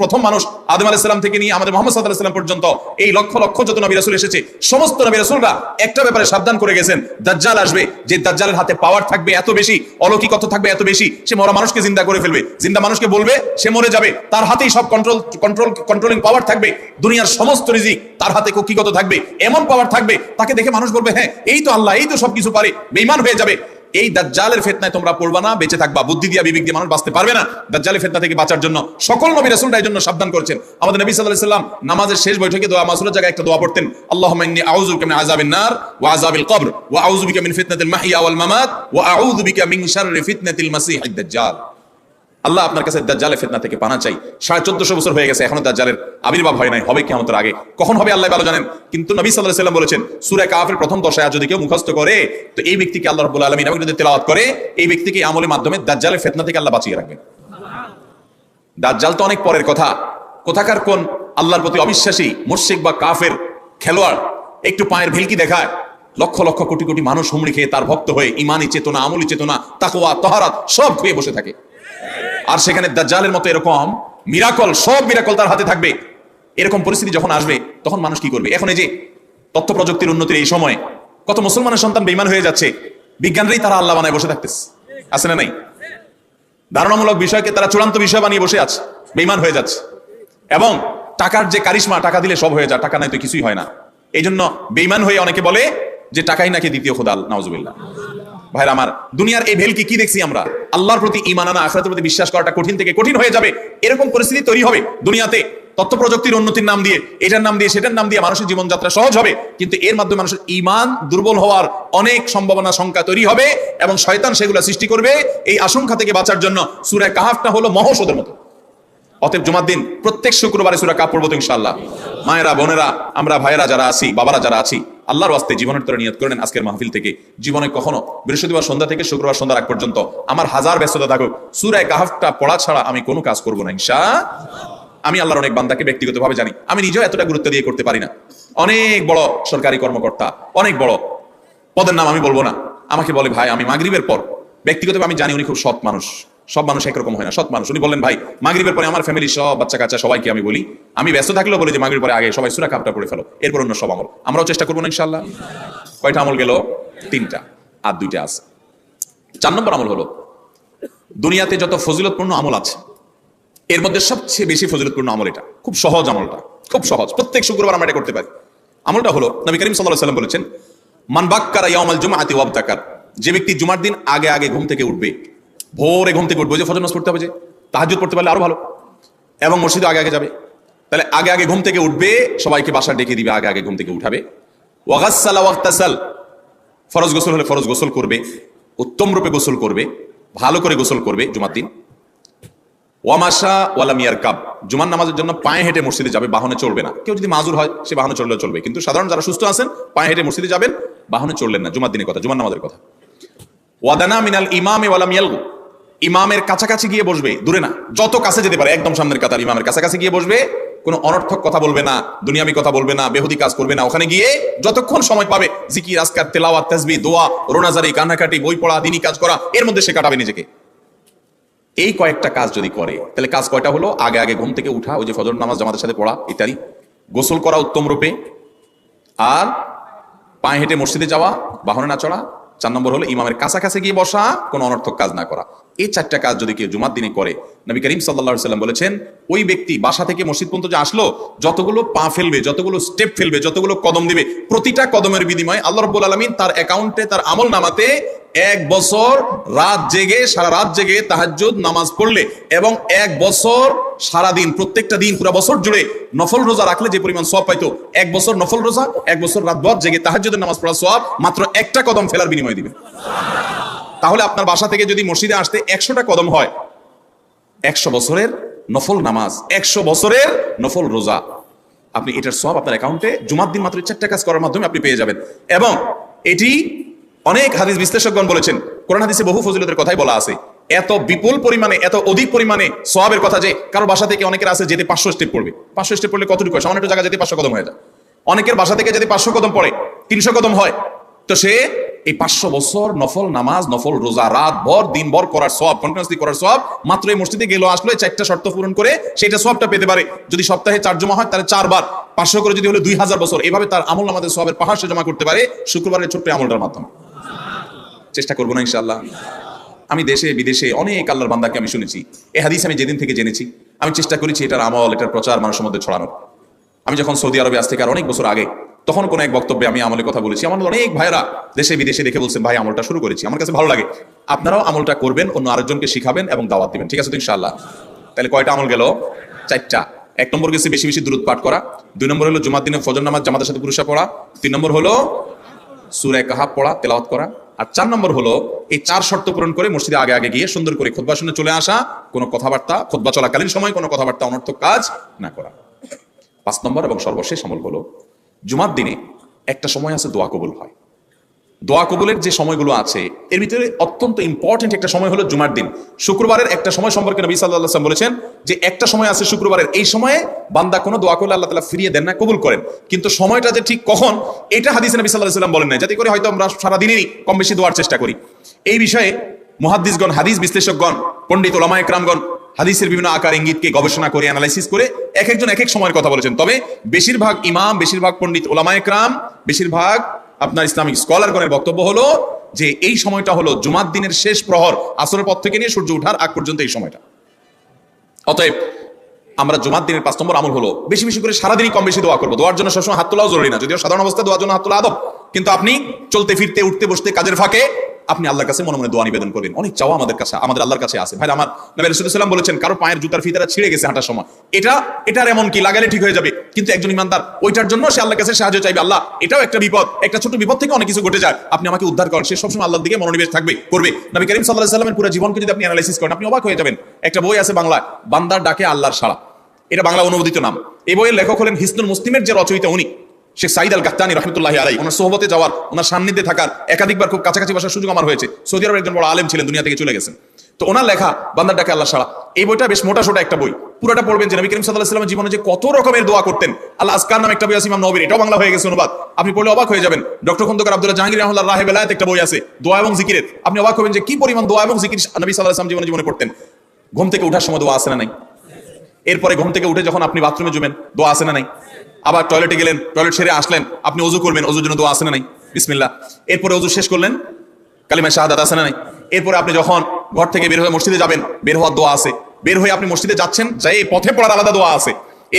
প্রথম মানুষ আদম আলাইহিস সালাম থেকে নিয়ে আমাদের মুহাম্মদ সাল্লাল্লাহু আলাইহি ওয়াসাল্লাম পর্যন্ত এই লক্ষ লক্ষ যত নবী রাসূল এসেছে, সমস্ত নবী রাসূলরা একটা ব্যাপারে সাবধান করে গেছেন, দাজ্জাল আসবে, যে দাজ্জালের হাতে পাওয়ার থাকবে এত বেশি, অলৌকিকত্ব থাকবে এত বেশি, সে মরা মানুষকে জিন্দা করে ফেলবে, জিন্দা মানুষকে বলবে সে মরে যাবে, তার হাতেই সব কন্ট্রোলিং পাওয়ার থাকবে, দুনিয়ার সমস্ত রিজিক তার হাতে কক্ষিগত থাকবে, এমন পাওয়ার থাকবে তাকে দেখে মানুষ বলবে হ্যাঁ এই তো আল্লাহ, এই তো সবকিছু পারে, বেঈমান হয়ে যাবে। এই দাজ্জালের ফিতনায় তোমরা পড়বা না, বেঁচে থাকবা, বুদ্ধি দিয়া বিবেক দিয়ে মানুষ বাঁচতে পারবে না। দাজ্জালের ফিতনা থেকে বাঁচার জন্য সকল নবী রাসূলরা এই জন্য সাবধান করেছেন। আমাদের নবী সাল্লাল্লাহু আলাইহি ওয়াসাল্লাম নামাজের শেষ বৈঠকে দোয়া মাসুলের জায়গায় একটা দোয়া পড়তেন, আল্লাহুম্মা ইন্নী আউযু বিকা মিন আযাবিন নার ওয়া আযাবিল কবর ওয়া আউযু বিকা মিন ফিতনাতিল মাহইয়া ওয়াল মামাত ওয়া আউযু বিকা মিন শাররি ফিতনাতিল মাসিহিদ দাজ্জাল। আল্লাহ আপনার কাছে দাজ্জালের ফিতনা থেকে পানা চাই। 1450 বছর হয়ে গেছে, এখনো দাজ্জালের আবির্ভাব হয় নাই, হবে কিয়ামতের আগে, কখন হবে আল্লাহ ভালো জানেন। কিন্তু নবী সাল্লাল্লাহু আলাইহি ওয়াসাল্লাম বলেছেন সূরা কাহফের প্রথম 10 আয়াত যদি কেউ মুখস্থ করে, তো এই ব্যক্তিকে আল্লাহ রাব্বুল আলামিন এবং যদি তেলাওয়াত করে, এই ব্যক্তিকে আমলের মাধ্যমে দাজ্জালের ফিতনা থেকে আল্লাহ বাঁচিয়ে রাখবেন। দাজ্জাল তো অনেক পরের কথা, কোথাকার কোন আল্লাহর প্রতি অবিশ্বাসী মুশরিক বা কাফের খেলোয়াড় একটু পায়ের ভেলকি দেখায়, লক্ষ লক্ষ কোটি কোটি মানুষ হুমড়ি খেয়ে তার ভক্ত হয়ে ঈমানি চেতনা, আমলি চেতনা, তাকওয়া, তাহারাত সব খুঁয়ে বসে থাকে। আর সেখানে দাজ্জালের মতো এরকম মিরাকল, সব মিরাকল তার হাতে থাকবে। এরকম পরিস্থিতি যখন আসবে তখন মানুষ কি করবে? এখন এই যে তথ্য প্রযুক্তির উন্নতির এই সময় কত মুসলমানের সন্তান বেঈমান হয়ে যাচ্ছে, বিজ্ঞানরাই তারা আল্লাহ বানায় বসে থাকতেছে, আছে না নাই? ধারণামূলক বিষয়কে তারা চূড়ান্ত বিষয় বানিয়ে বসে আছে, বেঈমান হয়ে যাচ্ছে। এবং টাকার যে কারিশমা, টাকা দিলে সব হয়ে যায়, টাকা নাই তো কিছুই হয় না। এই জন্য বেঈমান হয়ে অনেকে বলে যে টাকাই নাকি দ্বিতীয় খোদা, নাউজুবিল্লাহ। ভাইরা আমার, দুনিয়ার এই ভেলকি কি দেখছি আমরা? আল্লাহর প্রতি ঈমান আনা, আখিরাতের প্রতি বিশ্বাস করাটা কঠিন থেকে কঠিন হয়ে যাবে, এরকম পরিস্থিতি তৈরি হবে দুনিয়াতে। তথ্য প্রযুক্তির উন্নতির নাম দিয়ে, এটার নাম দিয়ে, সেটার নাম দিয়ে মানুষের জীবনযাত্রা সহজ হবে, কিন্তু এর মাধ্যমে মানুষের ঈমান দুর্বল হওয়ার অনেক সম্ভাবনা, সংখ্যা তৈরি হবে এবং শয়তান সেগুলো সৃষ্টি করবে। এই আশঙ্কা থেকে বাঁচার জন্য সূরা কাহফটা হলো মহৌষধের মতো। অতএব জুমার দিন প্রত্যেক শুক্রবারে সূরা কাহফ পড়বো তো ইনশাআল্লাহ। মায়েরা, বোনেরা, আমরা ভাইয়েরা যারা আছি, বাবারা যারা আছি, আল্লাহর ওয়াস্তে জীবনের তরে নিয়ত করেন আজকের মাহফিল থেকে, জীবনে কখনো বৃহস্পতিবার সন্ধ্যা থেকে শুক্রবার সন্ধ্যা আগ পর্যন্ত আমার হাজার ব্যস্ততা থাকুক, সূরা কাহফটা পড়া ছাড়া আমি কোনো কাজ করবো না ইনশাআল্লাহ। আমি আল্লাহর অনেক বান্দাকে ব্যক্তিগতভাবে জানি, আমি নিজেও এতটা গুরুত্ব দিয়ে করতে পারি না। অনেক বড় সরকারি কর্মকর্তা, অনেক বড় পদের নাম আমি বলবো না, আমাকে বলে ভাই আমি মাগরিবের পর, ব্যক্তিগতভাবে আমি জানি উনি খুব সৎ মানুষ, সব মানুষ একরকম হয় না, সৎ মানুষ। উনি বললেন ভাই মাগরিবের পরে আমার ফ্যামিলি সব বাচ্চা কাচ্চা সবাইকে আমি বলি, আমি ব্যস্ত থাকলেও বলি যে মাগরিবের পরে আগে সবাই সূরা কাহফটা পড়ে ফেলো, এরপর অন্য সব আমল। আমরাও চেষ্টা করবো না ইনশাআল্লাহ। কয়টা আমল গেল? 3টা, আর 2টা আছে। 4 নম্বর আমল হলো, দুনিয়াতে যত ফজিলতপূর্ণ আমল আছে এর মধ্যে সবচেয়ে বেশি ফজিলতপূর্ণ আমল এটা, খুব সহজ আমলটা, খুব সহজ, প্রত্যেক শুক্রবার আমরা এটা করতে পারি। আমলটা হলো নবী করিম সাল্লাল্লাহু আলাইহি ওয়াসাল্লাম বলেছেন, মান বাক্কারা ইয়াউমাল জুমআতি ওয়াবতাকার, যে ব্যক্তি জুমার দিন আগে আগে ঘুম থেকে উঠবে, ভোরে ঘুম থেকে উঠবে, যে ফজর নামাজ পড়তে হবে, যে তাহাজ্জুদ পড়তে পারলে আরো ভালো, এবং মসজিদে আগে আগে যাবে। তাহলে আগে আগে ঘুম থেকে উঠবে, সবাইকে বাসা ডেকে দিবে, আগে আগে ঘুম থেকে উঠাবে। ওয়াগাসসালা ওয়াগতাসাল, ফরজ গোসল হলে ফরজ গোসল করবে, উত্তম রূপে গোসল করবে, ভালো করে গোসল করবে জুমার দিন। ওয়ামাশা ওয়ালাম ইয়ারকাব, জুমার নামাজের জন্য পায়ে হেঁটে মসজিদে যাবে, বাহনে চলবে না। কেউ যদি মাজুর হয় সে বাহনে চললেও চলবে, কিন্তু সাধারণ যারা সুস্থ আছেন পায়ে হেঁটে মসজিদে যাবেন, বাহনে চললেন না। জুমার দিনের কথা, জুমার নামাজের কথা। ওয়াদানা মিনাল ইমামে ওয়ালাম ইয়ালগু, ইমামের কাছাকাছি গিয়ে বসবে, দূরে না, যত কাছে যেতে পারে একদম সামনের কাতার ইমামের কাছাকাছি গিয়ে বসবে। কোনো অনর্থক কথা বলবে না, দুনিয়াবি কথা বলবে না, বেহুদি কাজ করবে না। ওখানে গিয়ে যতক্ষণ সময় পাবে জিকির, আজকার, তেলাওয়াত, তাসবিহ, দোয়া, রোনাজারি, কান্নাকাটি, বই পড়া, দিনী কাজ করা, এর মধ্যে সে কাটাবে নিজেকে। এই কয়েকটা কাজ যদি করে, তাহলে কাজ কয়টা হলো? আগে আগে ঘুম থেকে উঠা, ওই যে ফজর নামাজ জামাতের সাথে পড়া ইত্যাদি, গোসল করা উত্তম রূপে, আর পায়ে হেঁটে মসজিদে যাওয়া, বাহনে না চড়া। 4 নম্বর হলো ইমামের কাছাকাছি গিয়ে বসা, কোনো অনর্থক কাজ না করা। এই 4টা কাজ যদি কেউ জুমার দিনে করে, নবী করিম সাল্লাল্লাহু আলাইহি ওয়াসাল্লাম বলেছেন, ওই ব্যক্তি বাসা থেকে মসজিদ পর্যন্ত যে আসলো, যতগুলো পা ফেলবে, যতগুলো স্টেপ ফেলবে, যতগুলো কদম দিবে, প্রতিটা কদমের বিনিময়ে আল্লাহ রাব্বুল আলামিন তার অ্যাকাউন্টে, তার আমল নামাতে 1 বছর রাত জেগে, সারা রাত জেগে তাহাজ্জুদ নামাজ পড়লে, এবং 1 বছর সারাদিন, প্রত্যেকটা দিন পুরো বছর জুড়ে নফল রোজা রাখলে যে পরিমাণ সওয়াব পাইতো, 1 বছর নফল রোজা, 1 বছর রাত ভর জেগে তাহাজ্জুদের নামাজ পড়া সওয়াব মাত্র একটা কদম ফেলার বিনিময়ে দিবে। তাহলে আপনার বাসা থেকে যদি মসজিদে আসতে 100টা কদম হয়, 100 বছরের নফল নামাজ, 100 বছরের নফল রোজা, আপনি এটার সওয়াব আপনার অ্যাকাউন্টে জুমার দিন মাত্র 4টা কাজ করার মাধ্যমে আপনি পেয়ে যাবেন। এবং এটি অনেক হাদিস বিশ্লেষকগণ বলেছেন, কোরআন হাদিসে বহু ফজিলতের কথাই বলা আছে। এত বিপুল পরিমাণে, এত অধিক পরিমাণে সওয়াবের কথা যে কারো বাসা থেকে অনেকের আছে যেতে 500 স্টেপ পড়বে। 500 স্টেপ পড়লে কতটুকু হয়? সামান্য একটু জায়গা যেতে 500 কদম হয়ে যায়। অনেকের বাসা থেকে যদি 500 কদম পড়ে, 300 কদম হয়, তো সে এই 500 বছর নফল নামাজ, নফল রোজা, রাত ভর দিন ভর করার সওয়াব, কন্টিনিউয়াসলি করার সওয়াব মাত্র এই মসজিদে গেল আসলো, 4টা শর্ত পূরণ করে সেটা সওয়াবটা পেতে পারে। যদি সপ্তাহে 4 জমা হয় তাহলে 4 বার, 500 করে যদি হলে 2000 বছর, এভাবে তার আমল নামাজের সওয়াবের পাহাড় সে জমা করতে পারে শুক্রবারের ছোট্ট আমলটার মাধ্যমে। চেষ্টা করবো না ইনশাআল্লাহ? আমি দেশে বিদেশে অনেক আল্লাহর বান্দাকে আমি শুনেছি, এই হাদিস আমি যেদিন থেকে জেনেছি, আমি চেষ্টা করেছি এটার আমল, এটার প্রচার মানুষের মধ্যে ছড়ানোর। আমি যখন সৌদি আরবে আজ থেকে আর অনেক বছর আগে, তখন কোন এক বক্তব্যে আমি আমলের কথা বলেছি। আমার অনেক ভাইরা দেশে বিদেশে দেখে বলছেন, ভাই আমলটা শুরু করেছি, আমার কাছে ভালো লাগে, আপনারাও আমলটা করবেন, অন্য আরেকজনকে শিখাবেন এবং দাওয়াত দিবেন। ঠিক আছে তো ইনশাআল্লাহ? তাহলে কয়টা আমল গেল? 4টা। 1 নম্বর গেছে বেশি বেশি দুরূদ পাঠ করা, 2 নম্বর হলো জুমার দিনে ফজর নামাজ জামাতের সাথে পুরুষা পড়া, 3 নম্বর হলো সূরা কাহাফ পড়া, তেলাওয়াত করা, আর 4 নম্বর হলো এই 4 শর্ত পূরণ করে মসজিদে আগে আগে গিয়ে সুন্দর করে খুতবা শুনে চলে আসা, কোনো কথাবার্তা, খুতবা চলাকালীন সময় কোনো কথাবার্তা, অনর্থক কাজ না করা। 5 নম্বর এবং সর্বশেষ আমল হলো, জুমার দিনে একটা সময় আছে দোয়া কবুল হয়। দোয়া কবুলের যে সময়গুলো আছে এর ভিতরে অত্যন্ত ইম্পর্টেন্ট একটা সময় হলো জুমার দিন। শুক্রবারের একটা সময় সম্পর্কে নবী সাল্লাল্লাহু আলাইহি ওয়াসাল্লাম বলেছেন যে একটা সময় আছে শুক্রবারের, এই সময়ে বান্দা কোনো দোয়া করলে আল্লাহ তাআলা ফিরিয়ে দেন না, কবুল করেন। কিন্তু সময়টা যে ঠিক কখন, এটা হাদিসে নবী সাল্লাল্লাহু আলাইহি ওয়াসাল্লাম বলেন না, যাতে করে হয়তো আমরা সারা দিনেই কম বেশি দোয়ার চেষ্টা করি। এই বিষয়ে মুহাদ্দিসগণ, হাদিস বিশ্লেষকগণ, পণ্ডিত ওলামায়ে কেরামগণ হাদিসের বিভিন্ন আকার ইঙ্গিতকে গবেষণা করে, অ্যানালাইসিস করে এক একজন এক এক সময়ের কথা বলেছেন। তবে বেশিরভাগ ইমাম, বেশিরভাগ পণ্ডিত ওলামায়ে কেরাম, বেশিরভাগ আপনার ইসলামিক স্কলারগণের বক্তব্য হলো যে এই সময়টা হলো জুমার দিনের শেষ প্রহর, আসরের পর থেকে নিয়ে সূর্য ওঠার আগ পর্যন্ত এই সময়টা। অতএব আমরা জুমার দিনের 5 নম্বর আমল হলো বেশি বেশি করে সারাদিনই কম বেশি দোয়া করবো। দোয়ার জন্য সবসময় হাত তোলাও জরুরি না, যদিও সাধারণ অবস্থায় দোয়ার জন্য হাত তোলা আদব, কিন্তু আপনি চলতে ফিরতে, উঠতে বসতে, কাজের ফাঁকে আপনি আল্লাহর কাছে মনে মনে দোয়া নিবেদন করবেন। অনেক চাওয়া আমাদের কাছে, আমাদের আল্লাহর কাছে আছে। ভাই আমার নবী রাসূলুল্লাহ সাল্লাল্লাহু আলাইহি ওয়াসাল্লাম বলেছেন, কারো পায়ের জুতার ফিতাটা ছিঁড়ে গেছে হাঁটার সময়, এটার এমন কি লাগালে ঠিক হয়ে যাবে, কিন্তু একজন ইমানদার ওইটার জন্য সে আল্লাহর কাছে সাহায্য চাইবে। আল্লাহ, এটাও একটা বিপদ, একটা ছোট বিপদ থেকে অনেক কিছু ঘটে যায়, আপনি আমাকে উদ্ধার করেন। সে সবসময় আল্লাহর দিকে মনোনিবেশ করবে। নবী করিম সাল্লাল্লাহু আলাইহি ওয়াসাল্লামের পুরো জীবনকে যদি আপনি অ্যানালাইসিস করেন, আপনি অবাক হয়ে যাবেন। একটা বই আছে বাংলায়, বান্দার ডাকে আল্লাহর সাড়া, এটা বাংলা অনুবাদিত নাম। এই বইয়ের লেখক হলেন হিসনুল মুসলিমের যে রচয়িতা, উনি শেখ সাঈদ আল কাহতানী রাহমাতুল্লাহি আলাইহি। ওনার সোহবতে যাওয়ার, ওনার সান্নিধ্যে থাকার একাধিকবার খুব কাছাকাছি বসার সুযোগ আমার হয়েছে। সৌদি আরবের একজন বড় আলেম ছিলেন, দুনিয়া থেকে চলে গেছেন। তো ওনার লেখা বান্দার ডাকে আল্লাহ সাড়া, এই বইটা বেশ মোটা সোটা একটা বই। পুরোটা পড়বেন যে নবী করিম সাল্লাল্লাহু আলাইহি ওয়াসাল্লামের জীবনে যে কত রকমের দোয়া করতেন। আল্লাহ আজকার নামে একটা বই আছে ইমাম নববীর, এটাও বাংলা হয়ে গেছে অনুবাদ, আপনি পড়লে অবাক হয়ে যাবেন। ডক্টর খন্দকার আব্দুল্লাহ জাহাঙ্গীর রাহমাতুল্লাহ রাহে বেলায়েত একটা বই আছে দোয়া এবং জিকিরের, আপনি অবাক হবেন যে কি পরিমাণ দোয়া এবং জিকির নবী সাল্লাল্লাহু আলাইহি ওয়াসাল্লাম জীবনে পড়তেন। ঘুম থেকে ওঠার সময় দোয়া আছে না নাই? এরপরে ঘুম থেকে উঠে যখন আপনি বাথরুমে যাবেন দোয়া আছে না নাই? আবার টয়লেটে গেলেন, টয়লেট সেরে আসলেন, আপনি ওযু করবেন, ওযুর জন্য দোয়া আছে না নাই? বিসমিল্লাহ। এরপরে ওযু শেষ করলেন, কালিমা শাহাদাত আছে না নাই? এরপরে আপনি যখন ঘর থেকে বের হয়ে মসজিদে যাবেন, বের হওয়ার দোয়া আছে। বের হয়ে আপনি মসজিদে যাচ্ছেন, যাই পথে পড়ার আলাদা দোয়া আছে।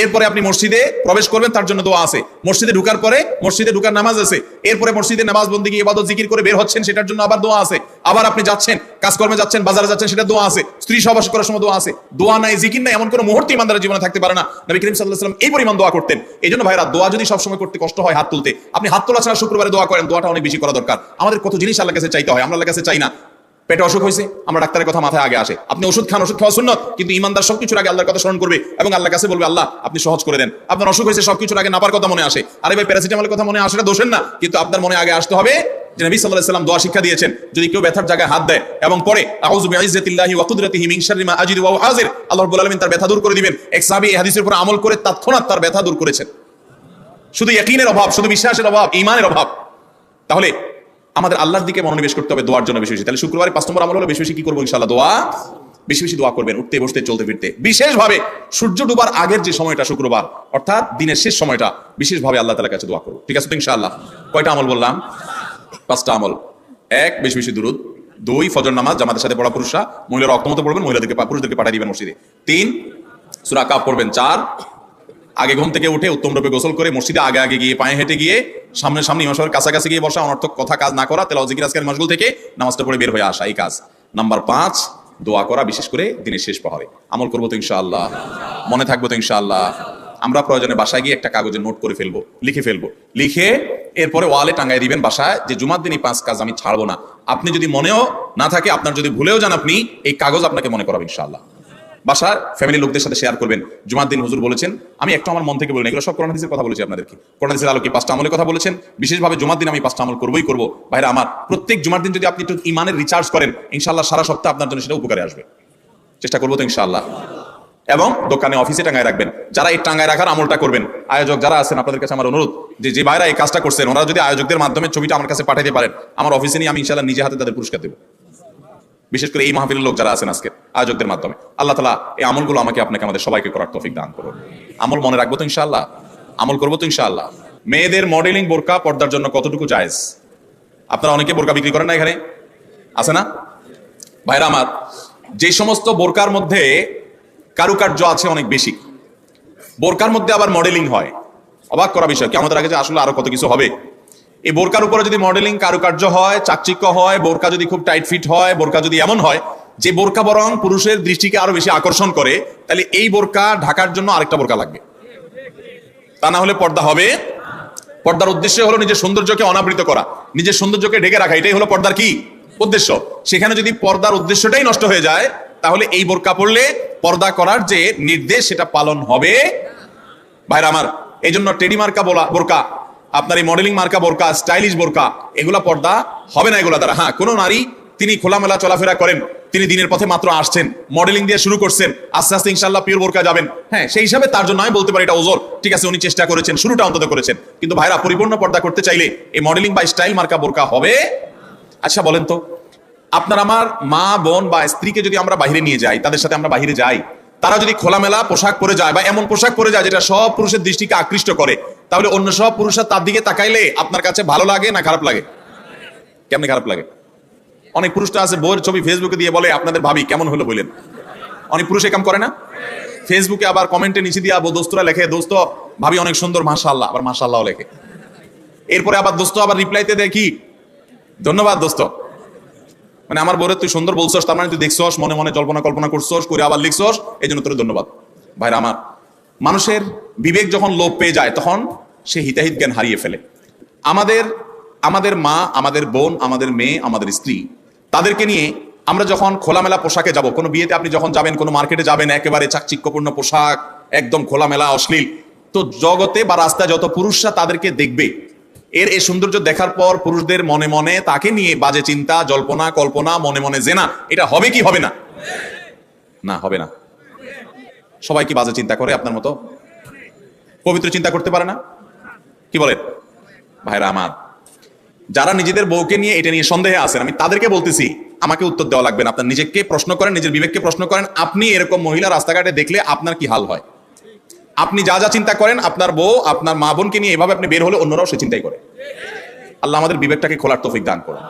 এরপরে আপনি মসজিদে প্রবেশ করবেন, তার জন্য দোয়া আছে। মসজিদে ঢুকার পরে মসজিদে ঢুকার নামাজ আছে। এরপরে মসজিদে নামাজ বন্দেগী ইবাদত জিকির করে বের হচ্ছেন, সেটার জন্য আবার দোয়া আছে। আবার আপনি যাচ্ছেন, কাজকর্মে যাচ্ছেন, বাজারে যাচ্ছেন, সেটা দোয়া আছে। স্ত্রী সহবাস করার সময় দোয়া আছে। দোয়া নাই, জিকির নাই, এমন কোনো মুহূর্তে ইমানদারের জীবনে থাকতে পারে না। নবী করিম সাল্লাল্লাহু আলাইহি ওয়াসাল্লাম এই পরিমাণ দোয়া করতেন। এই জন্য ভাইরা, দোয়া যদি সবসময় করতে কষ্ট হয় হাত তুলতে, আপনি হাত তোলা ছাড়া শুক্রবারে দোয়া করেন, দোয়াটা অনেক বেশি করা দরকার। আমাদের কত জিনিস আল্লাহর কাছে চাইতে হয়, আমরা আল্লাহর কাছে চাই না। পেটে অসুখ হয়েছে, আমরা ডাক্তারের কথা মাথায় আগে আসে। আপনি ওষুধ খান, ওষুধ খাওয়া সুন্নত, কিন্তু ইমানদার সবকিছুর আগে আল্লাহর কথা স্মরণ করবে এবং আল্লাহর কাছে বলবে, আল্লাহ আপনি সহজ করে দেন। আপনার অসুখ হয়েছে, সবকিছুর আগে নাপার কথা মনে আসে। আরে ভাই, প্যারাসিটামলের কথা মনে আসে, এটা দোষের না, কিন্তু আপনার মনে আগে আসতে হবে যে নবী সাল্লাল্লাহু আলাইহি ওয়াসাল্লাম দোয়া শিক্ষা দিয়েছেন, যদি কেউ ব্যথার জায়গায় হাত দেয় এবং পরে আউযু বিইজ্জাতিল্লাহি ওয়া কুদরাতিহি মিন শাররি মা আজিদু ওয়া হাযির, আল্লাহ রাব্বুল আলামিন তার ব্যথা দূর করে দিবেন। এক সাহাবী এই হাদিসের উপর আমল করে তৎক্ষণাৎ তার ব্যথা দূর করেছেন। শুধু ইয়াকিনের অভাব, শুধু বিশ্বাসের অভাব, ঈমানের অভাব। তাহলে আমাদের আল্লাহর দিকে মনোনিবেশ করতে হবে দোয়ার জন্য বেশি বেশি। তাহলে শুক্রবারে 5 নম্বর আমল হলো বেশি বেশি কি করবো? ইনশাআল্লাহ দোয়া, বেশি বেশি দোয়া করবেন, উঠতে বসতে চলতে ফিরতে। বিশেষভাবে সূর্য ডুবার আগের যে সময়টা শুক্রবার, অর্থাৎ দিনের শেষ সময়টা, বিশেষভাবে আল্লাহ তাআলার কাছে দোয়া করব। ঠিক আছে তো ইনশাআল্লাহ? কয়টা আমল বললাম? 5টা আমল। 1, বেশি বেশি দুরূদ। 2, ফজর নামাজ জামাতের সাথে পড়া পুরুষরা, মহিলারা অক্তমত পড়বেন, পুরুষদেরকে পাঠিয়ে দিবেন মসজিদে। 3, সূরা কাফ পড়বেন। 4, আগে ঘুম থেকে উঠে উত্তম রূপে গোসল করে মসজিদে আগে আগে গিয়ে পায়ে হেঁটে গিয়ে সামনে ইমাম সাহেবের কাছাকাছি গিয়ে বসা, অনর্থক কথা কাজ না করা, তেলাওয়াত জিকির আজকাল মশগুল থেকে নামাজটা পড়ে বের হয়ে আসা, এই কাজ। নাম্বার 5, দোয়া করা, বিশেষ করে দিনের শেষ প্রহরে। আমল করবো তো ইনশাআল্লাহ? মনে থাকবো তো ইনশাআল্লাহ? আমরা প্রয়োজনে বাসায় গিয়ে একটা কাগজে নোট করে ফেলবো, লিখে ফেলবো, লিখে এরপরে ওয়ালে টাঙ্গাই দিবেন বাসায়, যে জুমার দিন এই 5 কাজ আমি ছাড়বো না। আপনি যদি মনেও না থাকে, আপনার যদি ভুলেও যান, আপনি এই কাগজ আপনাকে মনে করাবেন ইনশাআল্লাহ। বাসার ফ্যামিলি লোকদের সাথে শেয়ার করবেন। জুমার দিন হুজুর বলেছেন, আমি একটু আমার মন থেকে বলিনি, এগুলো সব কোরআন হাদিসের কথা বলেছি আপনাদেরকে। কোরআন হাদিসের আলোকে 5টা আমলের কথা বলেছেন, বিশেষভাবে জুমার দিন আমি 5টা আমল করবই করব। ভাইরা আমার, প্রত্যেক জুমার দিন যদি আপনি একটু ইমানের রিচার্জ করেন, ইনশাআল্লাহ সারা সপ্তাহ আপনার জন্য সেটা উপকারে আসবে। চেষ্টা করবো তো ইনশাআল্লাহ? এবং দোকানে অফিসে টাঙ্গায় রাখবেন। যারা এই টাঙ্গায় রাখার আমলটা করবেন, আয়োজক যারা আছেন, আপনাদের কাছে আমার অনুরোধ, যে ভাইরা এই কাজটা করছেন, ওনারা যদি আয়োজকদের মাধ্যমে ছবিটা আমার কাছে পাঠাতে পারেন, আমার অফিসে নিয়ে আমি ইনশাআল্লাহ নিজে হাতে তাদের পুরস্কার দেবো। বিশেষ করে এই মাহফিলের লোক যারা আছেন আজকে, আয়োজকদের মাধ্যমে। আল্লাহ তাআলা এই আমলগুলো আমাকে আপনাকে আমাদের সবাইকে করার তৌফিক দান করুন। আমল মনে রাখবো তো ইনশাআল্লাহ? আমল করবো তো ইনশাআল্লাহ? মেয়েদের মডেলিং বোরকা পর্দার জন্য কতটুকু জায়েজ? আপনারা অনেকে বোরকা বিক্রি করেন না, এখানে আছে না? ভাইরা আমার, যে সমস্ত বোরকার মধ্যে কারুকার্য আছে অনেক বেশি, বোরকার মধ্যে আবার মডেলিং হয়, অবাক করা বিষয়। কিয়ামতের আগে যে আসলে আরো কত কিছু হবে। এই বোরকার উপরে যদি মডেলিং কারুকার্য হয়, চাকচিক্য হয়, বোরকা যদি খুব টাইট ফিট হয়, বোরকা যদি এমন হয় যে বোরকা বরং পুরুষের দৃষ্টিকে আরো বেশি আকর্ষণ করে, তাহলে এই বোরকা ঢাকার জন্য আরেকটা বোরকা লাগবে। তা না হলে পর্দা হবে। পর্দার উদ্দেশ্য হলো নিজের সৌন্দর্যকে অনাবৃত করা, নিজের সৌন্দর্যকে ঢেকে রাখা, এটাই হলো পর্দার কি উদ্দেশ্য। সেখানে যদি পর্দার উদ্দেশ্যটাই নষ্ট হয়ে যায়, তাহলে এই বোরকা পড়লে পর্দা করার যে নির্দেশ, সেটা পালন হবে। ভাইরা আমার, এই জন্য টেডি মার্কা বোরকা, আপনার এই মডেলিং মার্কা বোরকা, স্টাইলিশ বোরকা, এগুলা পর্দা হবে না এগুলা দ্বারা। হ্যাঁ, কোনো নারী তিনি খোলামেলা চলাফেরা করেন, তিনি দিনের পথে মাত্র আসছেন, মডেলিং দিয়ে শুরু করছেন, আস্তে আস্তে ইনশাআল্লাহ পিওর বোরকা যাবেন। হ্যাঁ, সেই হিসাবে তার জন্য আমি বলতে পারি এটা ওজর, ঠিক আছে, উনি চেষ্টা করেছেন, শুরুটা অন্তত করেছেন। কিন্তু ভাইরা, পরিপূর্ণ পর্দা করতে চাইলে এই মডেলিং বা স্টাইল মার্কা বোরকা হবে। আচ্ছা বলেন তো, আপনার আমার মা বোন বা স্ত্রীকে যদি আমরা বাইরে নিয়ে যাই, তাদের সাথে আমরা বাইরে যাই, তারা যদি খোলামেলা পোশাক পরে যায় বা এমন পোশাক পরে যায় যেটা সব পুরুষের দৃষ্টিকে আকৃষ্ট করে, তাহলে অন্য সব পুরুষরা তার দিকে তাকাইলে আপনার কাছে ভালো লাগে না খারাপ লাগে? কেমনে খারাপ লাগে? অনেক পুরুষটা আছে, বউয়ের ছবি ফেসবুকে দিয়ে বলে, আপনাদের ভাবি কেমন হলো বলেন। অনেক পুরুষ এ কাম করে না? ফেসবুকে আবার কমেন্টে নিচে দিয়ে দোস্তরা লেখে, দোস্ত ভাবি অনেক সুন্দর, মাশাআল্লাহ, আবার মাশাআল্লাহ লেখে। এরপরে আবার দোস্ত আবার রিপ্লাইতে দেখি, ধন্যবাদ দোস্ত, মানে আমার বউরে তুই সুন্দর বলছস, তার মানে তুই দেখছস, মনে মনে কল্পনা করছস, করে আবার লিখছস, এই জন্য তোর ধন্যবাদ। ভাইরা আমার, মানুষের বিবেক যখন লোপ পেয়ে যায়, তখন সে হিতাহিত জ্ঞান হারিয়ে ফেলে। আমাদের মা, আমাদের বোন, আমাদের মেয়ে, আমাদের স্ত্রী, তাদেরকে নিয়ে আমরা যখন খোলামেলা পোশাকে যাব, কোনো বিয়েতে আপনি যখন যাবেন, কোনো মার্কেটে যাবেন, একেবারে চাকচিক্যপূর্ণ পোশাক, একদম খোলামেলা অশ্লীল, তো জগতে বা রাস্তায় যত পুরুষরা তাদেরকে দেখবে, এই সৌন্দর্য দেখার পর পুরুষদের মনে মনে তাকে নিয়ে বাজে চিন্তা, জল্পনা, কল্পনা, মনে মনে জেনা, এটা হবে কি হবে না? না, হবে না। সবাই কি বাজে চিন্তা করে আপনার মতো? পবিত্র চিন্তা করতে পারে না? কি বলেন ভাইরা আমার? যারা নিজেদের বউকে নিয়ে এটা নিয়ে সন্দেহে আছেন, আমি তাদেরকে বলতেছি, আমাকে উত্তর দেওয়া লাগবে না, আপনার নিজেকে প্রশ্ন করেন, নিজের বিবেককে প্রশ্ন করেন, আপনি এরকম মহিলা রাস্তাঘাটে দেখলে আপনার কি হাল হয়? আপনি যা যা চিন্তা করেন, আপনার বউ, আপনার মা বোনকে নিয়ে এভাবে আপনি বের হলে অন্যরাও সে চিন্তাই করে। আল্লাহ আমাদের বিবেকটাকে খোলার তৌফিক দান করুন।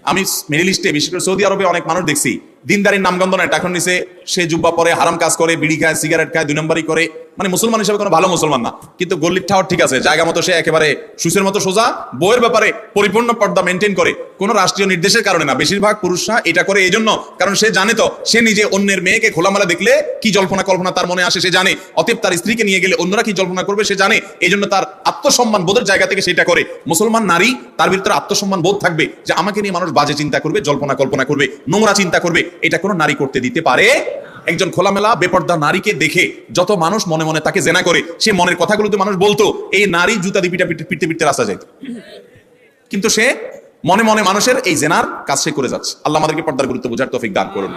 আমি মিডল ইস্টে, বিশেষ করে সৌদি আরবে অনেক মানুষ দেখছি দিনদারির নামগন্ধ নাই, এখন নিচে সে জুব্বা পরে, হারাম কাজ করে, বিড়ি খায়, সিগারেট খায়, 2 নম্বরই করে, মানে মুসলমান হিসেবে কোনো ভালো মুসলমান না। কিন্তু গল্লির ঠাওয়ার ঠিক আছে, জায়গা মতো সে একেবারে সুসের মতো সোজা, বইয়ের ব্যাপারে পরিপূর্ণ পর্দা মেনটেন করে, কোনো রাষ্ট্রীয় নির্দেশের কারণে না। বেশিরভাগ পুরুষরা এটা করে এই জন্য, কারণ সে জানে তো সে নিজে অন্যের মেয়েকে খোলামেলা দেখলে কি জল্পনা কল্পনা তার মনে আসে সে জানে, অতএব তার স্ত্রীকে নিয়ে গেলে অন্যরা কি জল্পনা করবে সে জানে, এই জন্য তার আত্মসম্মান বোধের জায়গা থেকে সেটা করে। মুসলমান নারী, তার ভিতরে আত্মসম্মান বোধ থাকবে যে আমাকে নিয়ে মানুষ বাজে চিন্তা করবে, জল্পনা কল্পনা করবে, নোংরা চিন্তা করবে, এটা কোনো নারী করতে দিতে পারে। একজন খোলামেলা বেপর্দা নারীকে দেখে যত মানুষ মনে মনে তাকে জেনা করে, সে মনের কথাগুলোতে মানুষ বলতো, এই নারী জুতা দিয়ে পিটতে পিটতে রাস্তা যাইত, কিন্তু সে মনে মনে মানুষের এই জেনার কাজ সে করে যাচ্ছে। আল্লাহ আমাদেরকে পর্দার গুরুত্ব বোঝার তৌফিক দান করুন।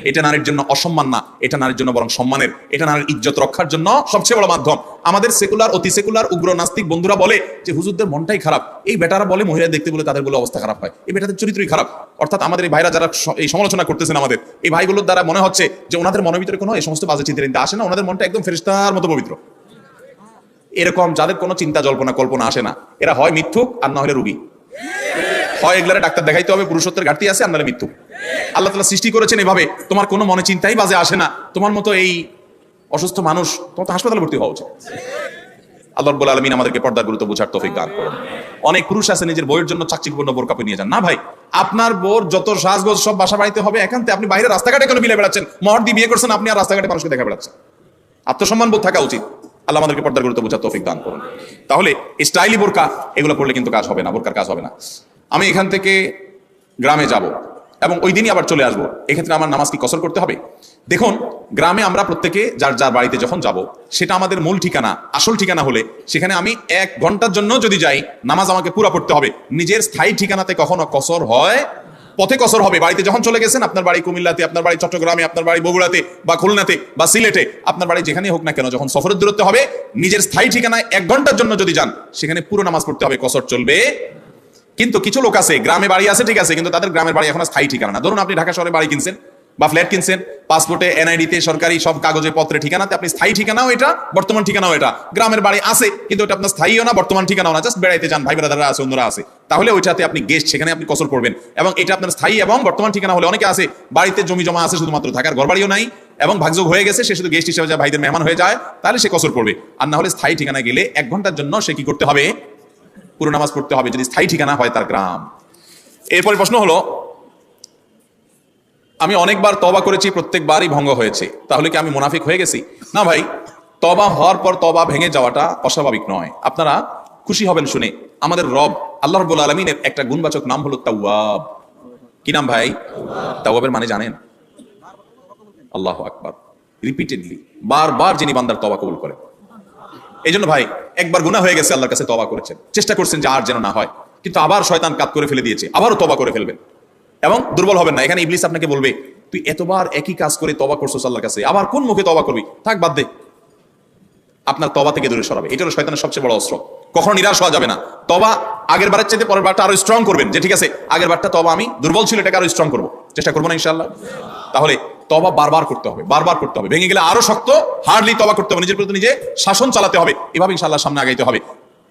এটা নারীর জন্য অসম্মান না, এটা নারীর জন্য বরং সম্মানের, এটা নারীর ইজ্জত রক্ষার জন্য সবচেয়ে বড় মাধ্যম। আমাদের সেকুলার, অতি সেকুলার, উগ্র নাস্তিক বন্ধুরা বলে যে হুজুরদের মনটাই খারাপ, এই বেটারা বলে মহিলা দেখতে বলে তাদের বলে অবস্থা খারাপ হয়, এই বেটাদের চরিত্রই খারাপ। অর্থাৎ আমাদের এই ভাইরা যারা এই সমালোচনা করতেছেন, আমাদের এই ভাইগুলোর দ্বারা মনে হচ্ছে যে ওনাদের মনের ভিতরে কোনো এই সমস্ত বাজে চিন্তা আসে না, ওনাদের মনটা একদম ফেরেশতার মতো পবিত্র। এরকম যাদের কোনো চিন্তা জল্পনা কল্পনা আসে না, এরা হয় মিথ্যুক আর না হলে রুগী। হয় এগুলারে ডাক্তার দেখাইতে হবে, পুরুষত্বের ঘাটতি আছে, আর নাহলে মৃত্যু। আল্লাহ তাআলা সৃষ্টি করেছেন এভাবে, তোমার কোনো মনে চিন্তাই বাজে আসে না, তোমার মতো এই অসুস্থ মানুষ, তোমার তো হাসপাতালে ভর্তি হওয়া উচিত। আল্লাহ রাব্বুল আলামিন আমাদেরকে পর্দার গুরুত্ব বোঝার তৌফিক দান করুন। অনেক পুরুষ আছে নিজের বউয়ের জন্য চাকচিক্যপূর্ণ বোরকা পরে নিয়ে যান। না ভাই, আপনার বউর যত সাজগোজ সব বাসা বাড়িতে হবে একান্তে, আপনি বাইরে রাস্তাঘাটে কেন বিলে বেড়াচ্ছেন? মহর দিয়ে বিয়ে করছেন, আপনি আর রাস্তাঘাটে মানুষকে দেখা বেড়াচ্ছেন। আত্মসম্মান বোধ থাকা উচিত। আল্লাহ আমাদেরকে পর্দার গুরুত্ব বোঝার তৌফিক দান করুন। তাহলে স্টাইলি বোরকা এগুলো পড়লে কিন্তু কাজ হবে না, বোরকার কাজ হবে না। আমি এখান থেকে গ্রামে যাব এবং ওই দিনই আবার চলে আসবো, এক্ষেত্রে আমার নামাজ কি কসর করতে হবে? দেখুন, গ্রামে আমরা প্রত্যেকে যার যার বাড়িতে যখন যাব, সেটা আমাদের মূল ঠিকানা, আসল ঠিকানা হলে সেখানে আমি 1 ঘন্টার জন্য যদি যাই, নামাজ আমাকে পুরা পড়তে হবে। নিজের স্থায়ী ঠিকানাতে কখনো কসর হয়? পথে কসর হবে। বাড়িতে যখন চলে গেছেন, আপনার বাড়ি কুমিল্লাতে, আপনার বাড়ি চট্টগ্রামে, আপনার বাড়ি বগুড়াতে বা খুলনাতে বা সিলেটে, আপনার বাড়ি যেখানে হোক না কেন, যখন সফরের দূরত্ব হবে, নিজের স্থায়ী ঠিকানায় 1 ঘন্টার জন্য যদি যান, সেখানে পুরো নামাজ পড়তে হবে, কসর চলবে। কিন্তু কিছু লোক আছে, গ্রামে বাড়ি আছে ঠিক আছে, কিন্তু তাদের গ্রামের বাড়ি এখন স্থায়ী ঠিকানা না। ধরুন আপনি ঢাকা শহরে বাড়ি কিনছেন বা ফ্ল্যাট কিনছেন, পাসপোর্টে, এনআইডিতে, সরকারি সব কাগজে পত্রে ঠিকানাতে আপনি স্থায়ী ঠিকানাও এটা, বর্তমান ঠিকানাও এটা। গ্রামের বাড়ি আছে কিন্তু ওটা আপনার স্থায়ীও না, বর্তমান ঠিকানাও না, জাস্ট বেড়াইতে যান, ভাই ব্রাদাররা আছে, অন্যরা আছে, তাহলে ওইটাতে আপনি গেস্ট, সেখানে আপনি কসর পড়বেন। এবং এটা আপনার স্থায়ী এবং বর্তমান ঠিকানা হলে, অনেকে আছে বাড়িতে জমি জমা আছে শুধুমাত্র, থাকার ঘর বাড়িও নাই এবং ভাগযোগ হয়ে গেছে, সে শুধু গেস্ট হিসেবে যায়, ভাইদের মেহমান হয়ে যায়, তাহলে সে কসর পড়বে। আর না হলে স্থায়ী ঠিকানা গেলে 1 ঘন্টার জন্য সে কি করতে হবে? পুরো নামাজ পড়তে হবে, যদি স্থায়ী ঠিকানা হয় তার গ্রাম। এরপরে প্রশ্ন হলো, আমি অনেকবার তওবা করেছি, প্রত্যেকবারই ভঙ্গ হয়েছে, তাহলে কি আমি মুনাফিক হয়ে গেছি? না ভাই, তওবা হওয়ার পর তওবা ভেঙে যাওয়াটা অস্বাভাবিক নয়। আপনারা খুশি হবেন শুনে, আমাদের রব আল্লাহ রাব্বুল আলামিনের একটা গুণবাচক নাম হলো তাওয়াব। কি নাম ভাই? তাওয়াবের মানে জানেন? আল্লাহু আকবার। রিপিটেডলি, বারবার যিনি বান্দার তওবা কবুল করেন। এই জন্য ভাই, একবার গুনাহ হয়ে গেছে, আল্লাহর কাছে তওবা করেছেন, চেষ্টা করছেন যে আর যেন না হয়, কিন্তু আবার শয়তান কাত করে ফেলে দিয়েছে, আবারও তওবা করে ফেলবেন এবং দুর্বল হবেন না। এখানে ইবলিস আপনাকে বলবে, তুই এতবার একই কাজ করে তওবা করছিস আল্লাহর কাছে, আবার কোন মুখে তওবা করবি? থাক, বাদ দে। আপনার তওবা থেকে দূরে সরাবে। এটা হলো শয়তানের সবচেয়ে বড় অস্ত্র। কখনো নিরাশ হওয়া যাবে না। তওবা আগের বারের চাইতে পরের বারটা আরো স্ট্রং করবেন, যে ঠিক আছে আগের বারটা তওবা আমি দুর্বল ছিল, এটাকে আরো স্ট্রং করবো, চেষ্টা করবো না ইনশাআল্লাহ। তাহলে তওবা বারবার করতে হবে, বারবার করতে হবে। ভেঙে গেলে আরো শক্ত, হার্ডলি তওবা করতে হবে, নিজের প্রতি নিজে শাসন চালাতে হবে। এভাবে ইনশাআল্লাহ সামনে আগাইতে হবে।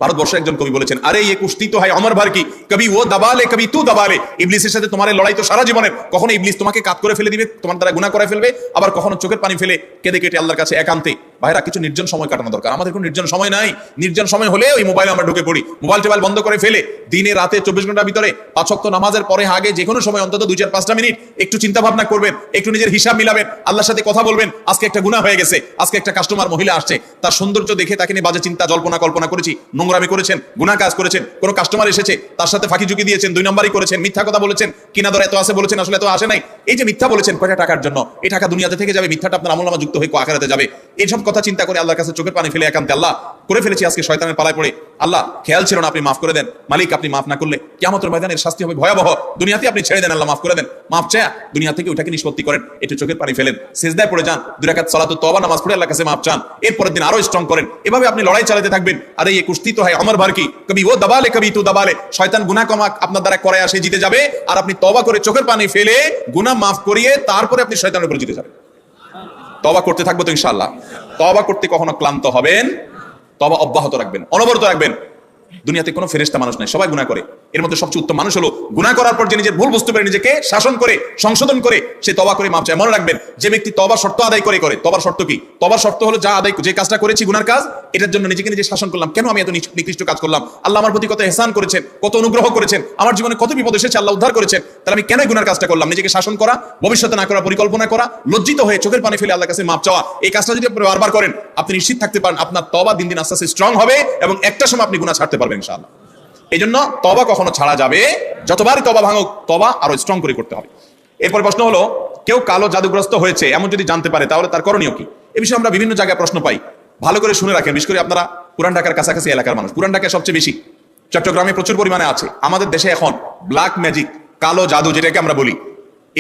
ভারতবর্ষে একজন কবি বলেছেন, আরে ये कुश्ती तो है अमर भर की, कभी वो दबा ले कभी तू दबा ले। ইবলিসের সাথে তোমার লড়াই তো সারা জীবনের। কখনো ইবলিস তোমাকে কাত করে ফেলে দিবে, তোমার দ্বারা গুনাহ করে ফেলবে, আবার কখনো চোখের পানি ফেলে কেঁদে কেটে আল্লাহর কাছে একান্তে। ভাইরা, কিছু নির্জন সময় কাটানো দরকার। আমাদের কোনো নির্জন সময় নাই। নির্জন সময় হলে ওই মোবাইলে আমরা ঢুকে পড়ি, মোবাইল টোবাইল বন্ধ করে ফেলে দিনে রাতে 24 ঘন্টার ভিতরে 5 ওয়াক্ত নামাজের পরে আগে যে কোনো সময় অন্তত 2-4-5টা মিনিট একটু চিন্তা ভাবনা করবেন, একটু নিজের হিসাব মিলাবেন, আল্লাহর সাথে কথা বলবেন। আজকে একটা গুনাহ হয়ে গেছে, আজকে একটা কাস্টমার মহিলা আসছে, তার সৌন্দর্য দেখে তাকে নিয়ে বাজে চিন্তা জল্পনা কল্পনা করেছি, নোংরামি করেছেন, গুনাহ কাজ করেছেন। কোনো কাস্টমার এসেছে, তার সাথে ফাঁকি ঝুঁকি দিয়েছেন, 2 নম্বরই করেছেন, মিথ্যা কথা বলেছেন, কিনা দর এত আছে বলেছেন, আসলে এত আসে নাই। এই যে মিথ্যা বলেছেন কয়টা টাকার জন্য, এই টাকা দুনিয়াতে থেকে যাবে, মিথ্যাটা আপনার আমলনামা যুক্ত হয়ে আখিরাতে যাবে। এইসব কথা চিন্তা করে আল্লাহর কাছে চোখের পানি ফেলে একান্তে, আল্লাহ করে ফেলেছি আজকে শয়তানের পালায় পড়ে, আল্লাহ খেয়াল ছিল না, আপনি মাফ করে দেন। মালিক, আপনি মাফ না করলে কিয়ামতের ময়দানের শাস্তি হবে ভয়াবহ। দুনিয়াতে আপনি ছেড়ে দেন, আল্লাহ মাফ করে দেন। মাফ চায় দুনিয়া থেকে ওইটাকে নিষ্পত্তি করেন, একটু চোখের পানি ফেলেন, সিজদায় পড়ে যান, 2 রাকাত সালাতুত তওবা নামাজ পড়ে আল্লাহর কাছে মাফ চান, এরপরের দিন আরো স্ট্রং করেন। এভাবে আপনি লড়াই চালাতে থাকবেন। আরে ये कुश्ती तो है अमर भर की, कभी वो दबा ले कभी तू दबा ले। শয়তান গুনাহ কমা আপনার দ্বারা করে আসে জিতে যাবে, আর আপনি তওবা করে চোখের পানি ফেলে গুনাহ মাফ করিয়ে তারপরে আপনি শয়তানের উপর জিতে যাবেন। তওবা করতে থাকবো তো ইনশাআল্লাহ। তওবা করতে কখনো ক্লান্ত হবেন, তওবা অব্যাহত রাখবেন, অনবরত রাখবেন। দুনিয়াতে কোনো ফেরেশতা মানুষ নাই, সবাই গুনাহ করে। এর মধ্যে সবচেয়ে উত্তম মানুষ হলো গুনাহ করার পর যে নিজের ভুল বুঝতে পারে, নিজেকে শাসন করে সংশোধন করে সে তওবা করে মাপ চায়। মনে রাখবেন, যে ব্যক্তি তওবার শর্ত আদায় করে তওবার শর্ত কি? তওবার শর্ত হলো যে কাজটা করেছি গুনার কাজ, এটার জন্য নিজেকে নিজে শাসন করলাম, কেন আমি এত নিকৃষ্ট কাজ করলাম, আল্লাহ আমার প্রতি কত ইহসান করেছেন, কত অনুগ্রহ করেছেন, আমার জীবনে কত বিপদ এসেছে আল্লাহ উদ্ধার করেছেন, তাহলে আমি কেন গুনার কাজটা করলাম? নিজেকে শাসন করা, ভবিষ্যতে না করা পরিকল্পনা করা, লজ্জিত হয়ে চোখের পানি ফেলে আল্লাহর কাছে মাপ চাওয়া, এই কাজটা যদি আপনি বারবার করেন, আপনি নিশ্চিত থাকতে পারেন আপনার তওবা দিন দিন আস্তে আস্তে স্ট্রং হবে এবং একটা সময় আপনি গুনাহ ছাড়তে পারবেন ইনশাআল্লাহ। এই জন্য তওবা কখনো ছাড়া যাবে, যতবারই তওবা ভাঙুক তওবা আরো স্ট্রং করে করতে হবে। এরপর প্রশ্ন হলো, কেউ কালো জাদুগ্রস্ত হয়েছে এমন যদি জানতে পারে তাহলে তার করণীয় কি? এই বিষয়ে আমরা বিভিন্ন জায়গায় প্রশ্ন পাই, ভালো করে শুনে রাখেন। বিশেষ করে আপনারা পুরান ঢাকার কাছাকাছি এলাকার মানুষ, পুরান ঢাকায় সবচেয়ে বেশি, চট্টগ্রামে প্রচুর পরিমাণে আছে। আমাদের দেশে এখন ব্ল্যাক ম্যাজিক, কালো জাদু যেটাকে আমরা বলি,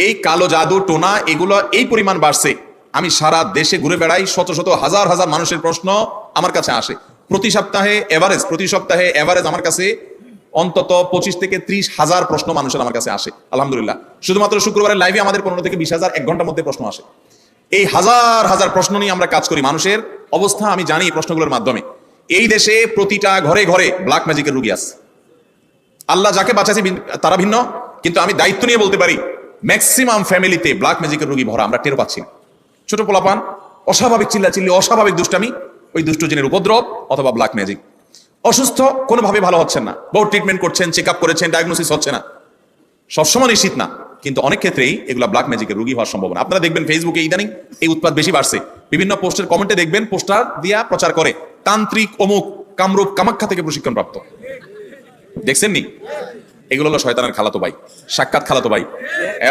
এই কালো জাদু টোনা এগুলো এই পরিমাণ বাড়ছে, আমি সারা দেশে ঘুরে বেড়াই, শত শত হাজার হাজার মানুষের প্রশ্ন আমার কাছে আসে। প্রতি সপ্তাহে এভারেজ আমার কাছে অন্তত 25 থেকে 30 হাজার প্রশ্ন মানুষের আমার কাছে আসে আলহামদুলিল্লাহ। শুধুমাত্র শুক্রবারের লাইভে আমাদের 15 থেকে 20 হাজার 1 ঘন্টার মধ্যে প্রশ্ন আসে। এই হাজার হাজার প্রশ্ন নিয়ে আমরা কাজ করি। মানুষের অবস্থা আমি জানি এই প্রশ্নগুলোর মাধ্যমে। এই দেশে প্রতিটা ঘরে ঘরে ব্ল্যাক ম্যাজিকের রোগী আছে। আল্লাহ যাকে বাঁচাছে তারা ভিন্ন, কিন্তু আমি দায়িত্ব নিয়ে বলতে পারি ম্যাক্সিমাম ফ্যামিলিতে ব্ল্যাক ম্যাজিকের রোগী ভরা, আমরা টের পাচ্ছি না। ছোট পোলাপান অস্বাভাবিক চিল্লাচিল্লি, অস্বাভাবিক দুষ্টামি, ওই দুষ্ট জিনের উপদ্রব অথবা ব্ল্যাক ম্যাজিক। অসুস্থ, কোনোভাবে ভালো হচ্ছেন না, বহু ট্রিটমেন্ট করছেন, চেক আপ করেছেন, ডায়াগনোসিস হচ্ছে না, সবসময় নিশ্চিত না, কিন্তু অনেক ক্ষেত্রেই এগুলা ব্ল্যাক ম্যাজিকের রোগী হওয়ার সম্ভাবনা। আপনারা দেখবেন ফেসবুকে ইদানিং এই উৎপাত বেশি বাড়ছে। বিভিন্ন পোস্টের কমেন্টে দেখবেন পোস্টার দিয়া প্রচার করে তান্ত্রিক অমুক কামরূপ কামাখ্যা থেকে প্রশিক্ষণ প্রাপ্ত। দেখছেন নি? এগুলো হলো শয়তানের খালাতো ভাই, সাক্ষাৎ খালাতো ভাই।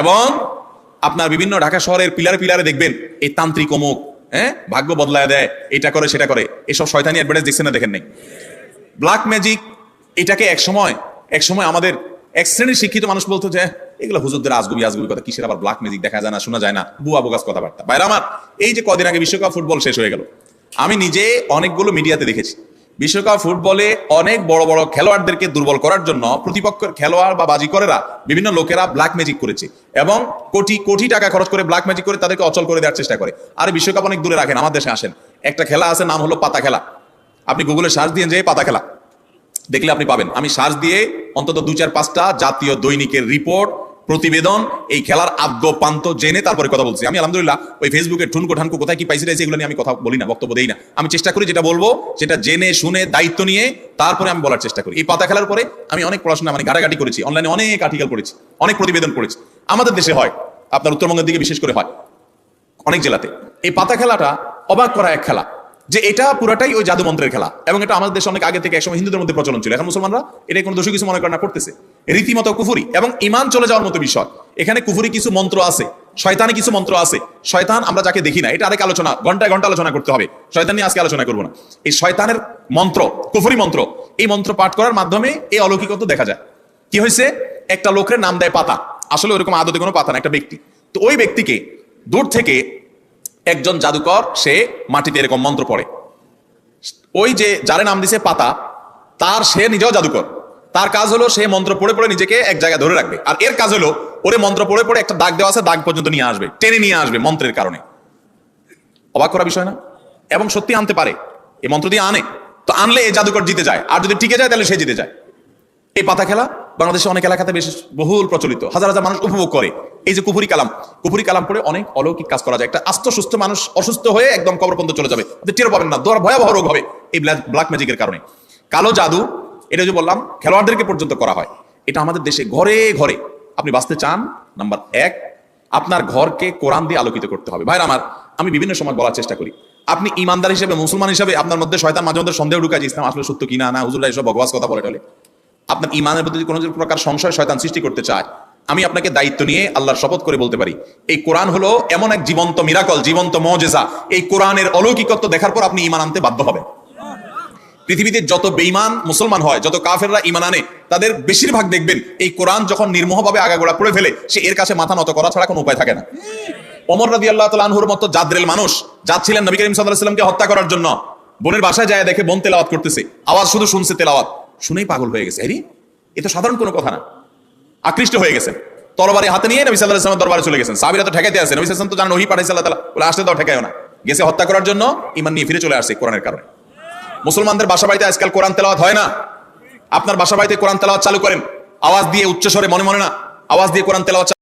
এবং আপনার বিভিন্ন ঢাকা শহরের পিলারে পিলারে দেখবেন এই তান্ত্রিক অমুক, ভাগ্য বদলায় দেয়, এটা করে সেটা করে, এসব শয়তানি অ্যাডভার্টাইজ দেখছেন না? দেখেন নাই? ব্ল্যাক ম্যাজিক এটাকে এক সময় আমাদের এক শ্রেণীর শিক্ষিত মানুষ বলতো যে এগুলো হুজুরদের আজগুবি কথা, কিসের আবার ব্ল্যাক ম্যাজিক, দেখা যায় না, শোনা যায় না, বুয়া বোগাস কথাবার্তা। বাইরে আমার এই যে কদিন আগে বিশ্বকাপ ফুটবল শেষ হয়ে গেল, আমি নিজে অনেকগুলো মিডিয়াতে দেখেছি বিশ্বকাপ ফুটবলে অনেক বড় বড় খেলোয়াড়দেরকে দুর্বল করার জন্য প্রতিপক্ষের খেলোয়াড় বা বাজিকরেরা বিভিন্ন লোকেরা ব্ল্যাক ম্যাজিক করেছে এবং কোটি কোটি টাকা খরচ করে ব্ল্যাক ম্যাজিক করে তাদেরকে অচল করে দেওয়ার চেষ্টা করে। আর বিশ্বকাপ অনেক দূরে রাখেন, আমার দেশে আসেন, একটা খেলা আছে, নাম হলো পাতা খেলা। আপনি গুগলে সার্চ দিয়ে যে পাতা খেলা দেখলে আপনি পাবেন। আমি সার্চ দিয়ে অন্তত 2-4-5টা জাতীয় দৈনিকের রিপোর্ট, প্রতিবেদন, এই খেলার আদ্য পান্ত জেনে তারপরে কথা বলছি। আমি আলহামদুলিল্লাহ ওই ফেসবুকে ঠুনকো ঠানকো কোথায় কি পাইছি এগুলো নিয়ে আমি কথা বলি না, বক্তব্য দেই না। আমি চেষ্টা করি যেটা বলবো সেটা জেনে শুনে দায়িত্ব নিয়ে তারপরে আমি বলার চেষ্টা করি। এই পাতা খেলার পরে আমি অনেক পড়াশোনা ঘাটাঘাটি করেছি, অনলাইনে অনেক আর্টিকেল পড়েছি, অনেক প্রতিবেদন পড়েছি। আমাদের দেশে হয়, আপনার উত্তরবঙ্গের দিকে বিশেষ করে হয় অনেক জেলাতে। এই পাতা খেলাটা অবাক করা এক খেলা, যে এটা পুরাটাই ওই জাদু মন্ত্রের খেলা এবং এটা আমাদের দেশে অনেক আগে থেকে একসময় হিন্দুদের মধ্যে প্রচলন ছিল। এখন মুসলমানরা এটা কোনো দোষী কিছু মনে করে না, করতেছে রীতিমতো কুফুরি এবং ইমান চলে যাওয়ার মতো বিষয়। এখানে কুফুরি কিছু মন্ত্র আছে, শয়তানি কিছু মন্ত্র আছে। শয়তান আমরা যাকে দেখি না, এটা আরেক আলোচনা, ঘন্টায় ঘন্টা আলোচনা করতে হবে, শয়তান নিয়ে আজকে আলোচনা করবো না। এই শয়তানের মন্ত্র, কুফুরি মন্ত্র, এই মন্ত্র পাঠ করার মাধ্যমে এই অলৌকিকতা দেখা যায়। কি হয়েছে, একটা লোকের নাম দেয় পাতা, আসলে ওরকম আদতে কোনো পাতা না, একটা ব্যক্তি। তো ওই ব্যক্তিকে দূর থেকে একজন জাদুকর সে মাটিতে এরকম মন্ত্র পড়ে, ওই যে যারে নাম দিছে পাতা তার সে নিজেও জাদুকর, তার কাজ হলো সে মন্ত্র পড়ে পড়ে নিজেকে এক জায়গায় ধরে রাখবে, আর এর কাজ হলো ওরে মন্ত্র পড়ে পড়ে একটা দাগ দেওয়া আছে, দাগ পর্যন্ত নিয়ে আসবে, টেনে নিয়ে আসবে মন্ত্রের কারণে। অবাক করা বিষয় না? এবং সত্যি আনতে পারে, এই মন্ত্র দিয়ে আনে, তো আনলে এই জাদুকর জিতে যায়, আর যদি টিকে যায় তাহলে সে জিতে যায়। এই পাতা খেলা বাংলাদেশে অনেক এলাকাতে বেশ বহুল প্রচলিত, হাজার হাজার মানুষ উপভোগ করে। এই যে কুফুরি কালাম পড়ে অনেক অলৌকিক কাজ করা যায়। একটা আস্ত সুস্থ মানুষ অসুস্থ হয়ে একদম কবর পর্যন্ত চলে যাবে, টের পাবেন না, ভয়াবহ রোগ হবে এই ব্ল্যাক ম্যাজিকের কারণে। কালো জাদু, এটা যে বললাম খেলোয়াড়দেরকে পর্যন্ত করা হয়, এটা আমাদের দেশে ঘরে ঘরে। আপনি বাঁচতে চান, নাম্বার 1, আপনার ঘরকে কোরআন দিয়ে আলোকিত করতে হবে। ভাইরা আমার, আমি বিভিন্ন সময় বলার চেষ্টা করি, আপনি ইমানদার হিসেবে, মুসলমান হিসেবে আপনার মধ্যে শয়তান মাঝে মধ্যে সন্দেহ ঢুকায় যে ইসলাম আসলে সত্য কিনা, না হুজুররা এসব বকওয়াস কথা বলে টলে, আপনার ইমানের প্রতি কোনো প্রকার সংশয় শয়তান সৃষ্টি করতে চায়, আমি আপনাকে দায়িত্ব নিয়ে আল্লাহর শপথ করে বলতে পারি, এই কোরআন হলো এমন এক জীবন্ত মিরাকল, জীবন্ত মুজিজা। এই কোরআনের অলৌকিকত্ব দেখার পর আপনি ঈমান আনতে বাধ্য হবেন। পৃথিবীতে যত বেঈমান মুসলমান হয়, যত কাফেররা ঈমান আনে, তাদের বেশিরভাগ দেখবেন এই কোরআন যখন নির্মোহভাবে আগাগোড়া পড়ে ফেলে, সে এর কাছে মাথা নত করা ছাড়া কোনো উপায় থাকে না। ওমর রাদিয়াল্লাহু তাআলা আনহুর মতো জাদরেল মানুষ যাচ্ছিলেন নবী করিম সাল্লাল্লাহু আলাইহি ওয়াসাল্লামকে হত্যা করার জন্য, বোনের বাসায় যায় দেখে বোন তেলাওয়াত করতেছে, আওয়াজ শুধু শুনছে, তেলাওয়াত শুনেই পাগল হয়ে গেছে। এ তো সাধারণ কোনো কথা না, আকৃষ্ট হয়ে গেছেন, তরবারি হাতে নিয়ে নবী সাল্লাল্লাহু আলাইহি ওয়াসাল্লামের দরবারে চলে গেছেন। সাহাবীরা তো ঠেকাইতে আছে, নবী সাল্লাল্লাহু আলাইহি ওয়াসাল্লাম তো জানেন ওহী পাঠাইছে আল্লাহ তাআলা, বলে আসতে দাও, ঠেকায়ও না, গেছে হত্যা করার জন্য, ঈমান নিয়ে ফিরে চলে আসছে কোরআনের কারণে। মুসলমানদের বাসা বাড়িতে আজকাল কোরআন তেলাওয়াত হয় না, আপনার বাসা বাড়িতে কোরআন তেলাওয়াত চালু করেন, আওয়াজ দিয়ে উচ্চস্বরে, মনে মনে না, আওয়াজ দিয়ে কোরআন তেলাওয়াত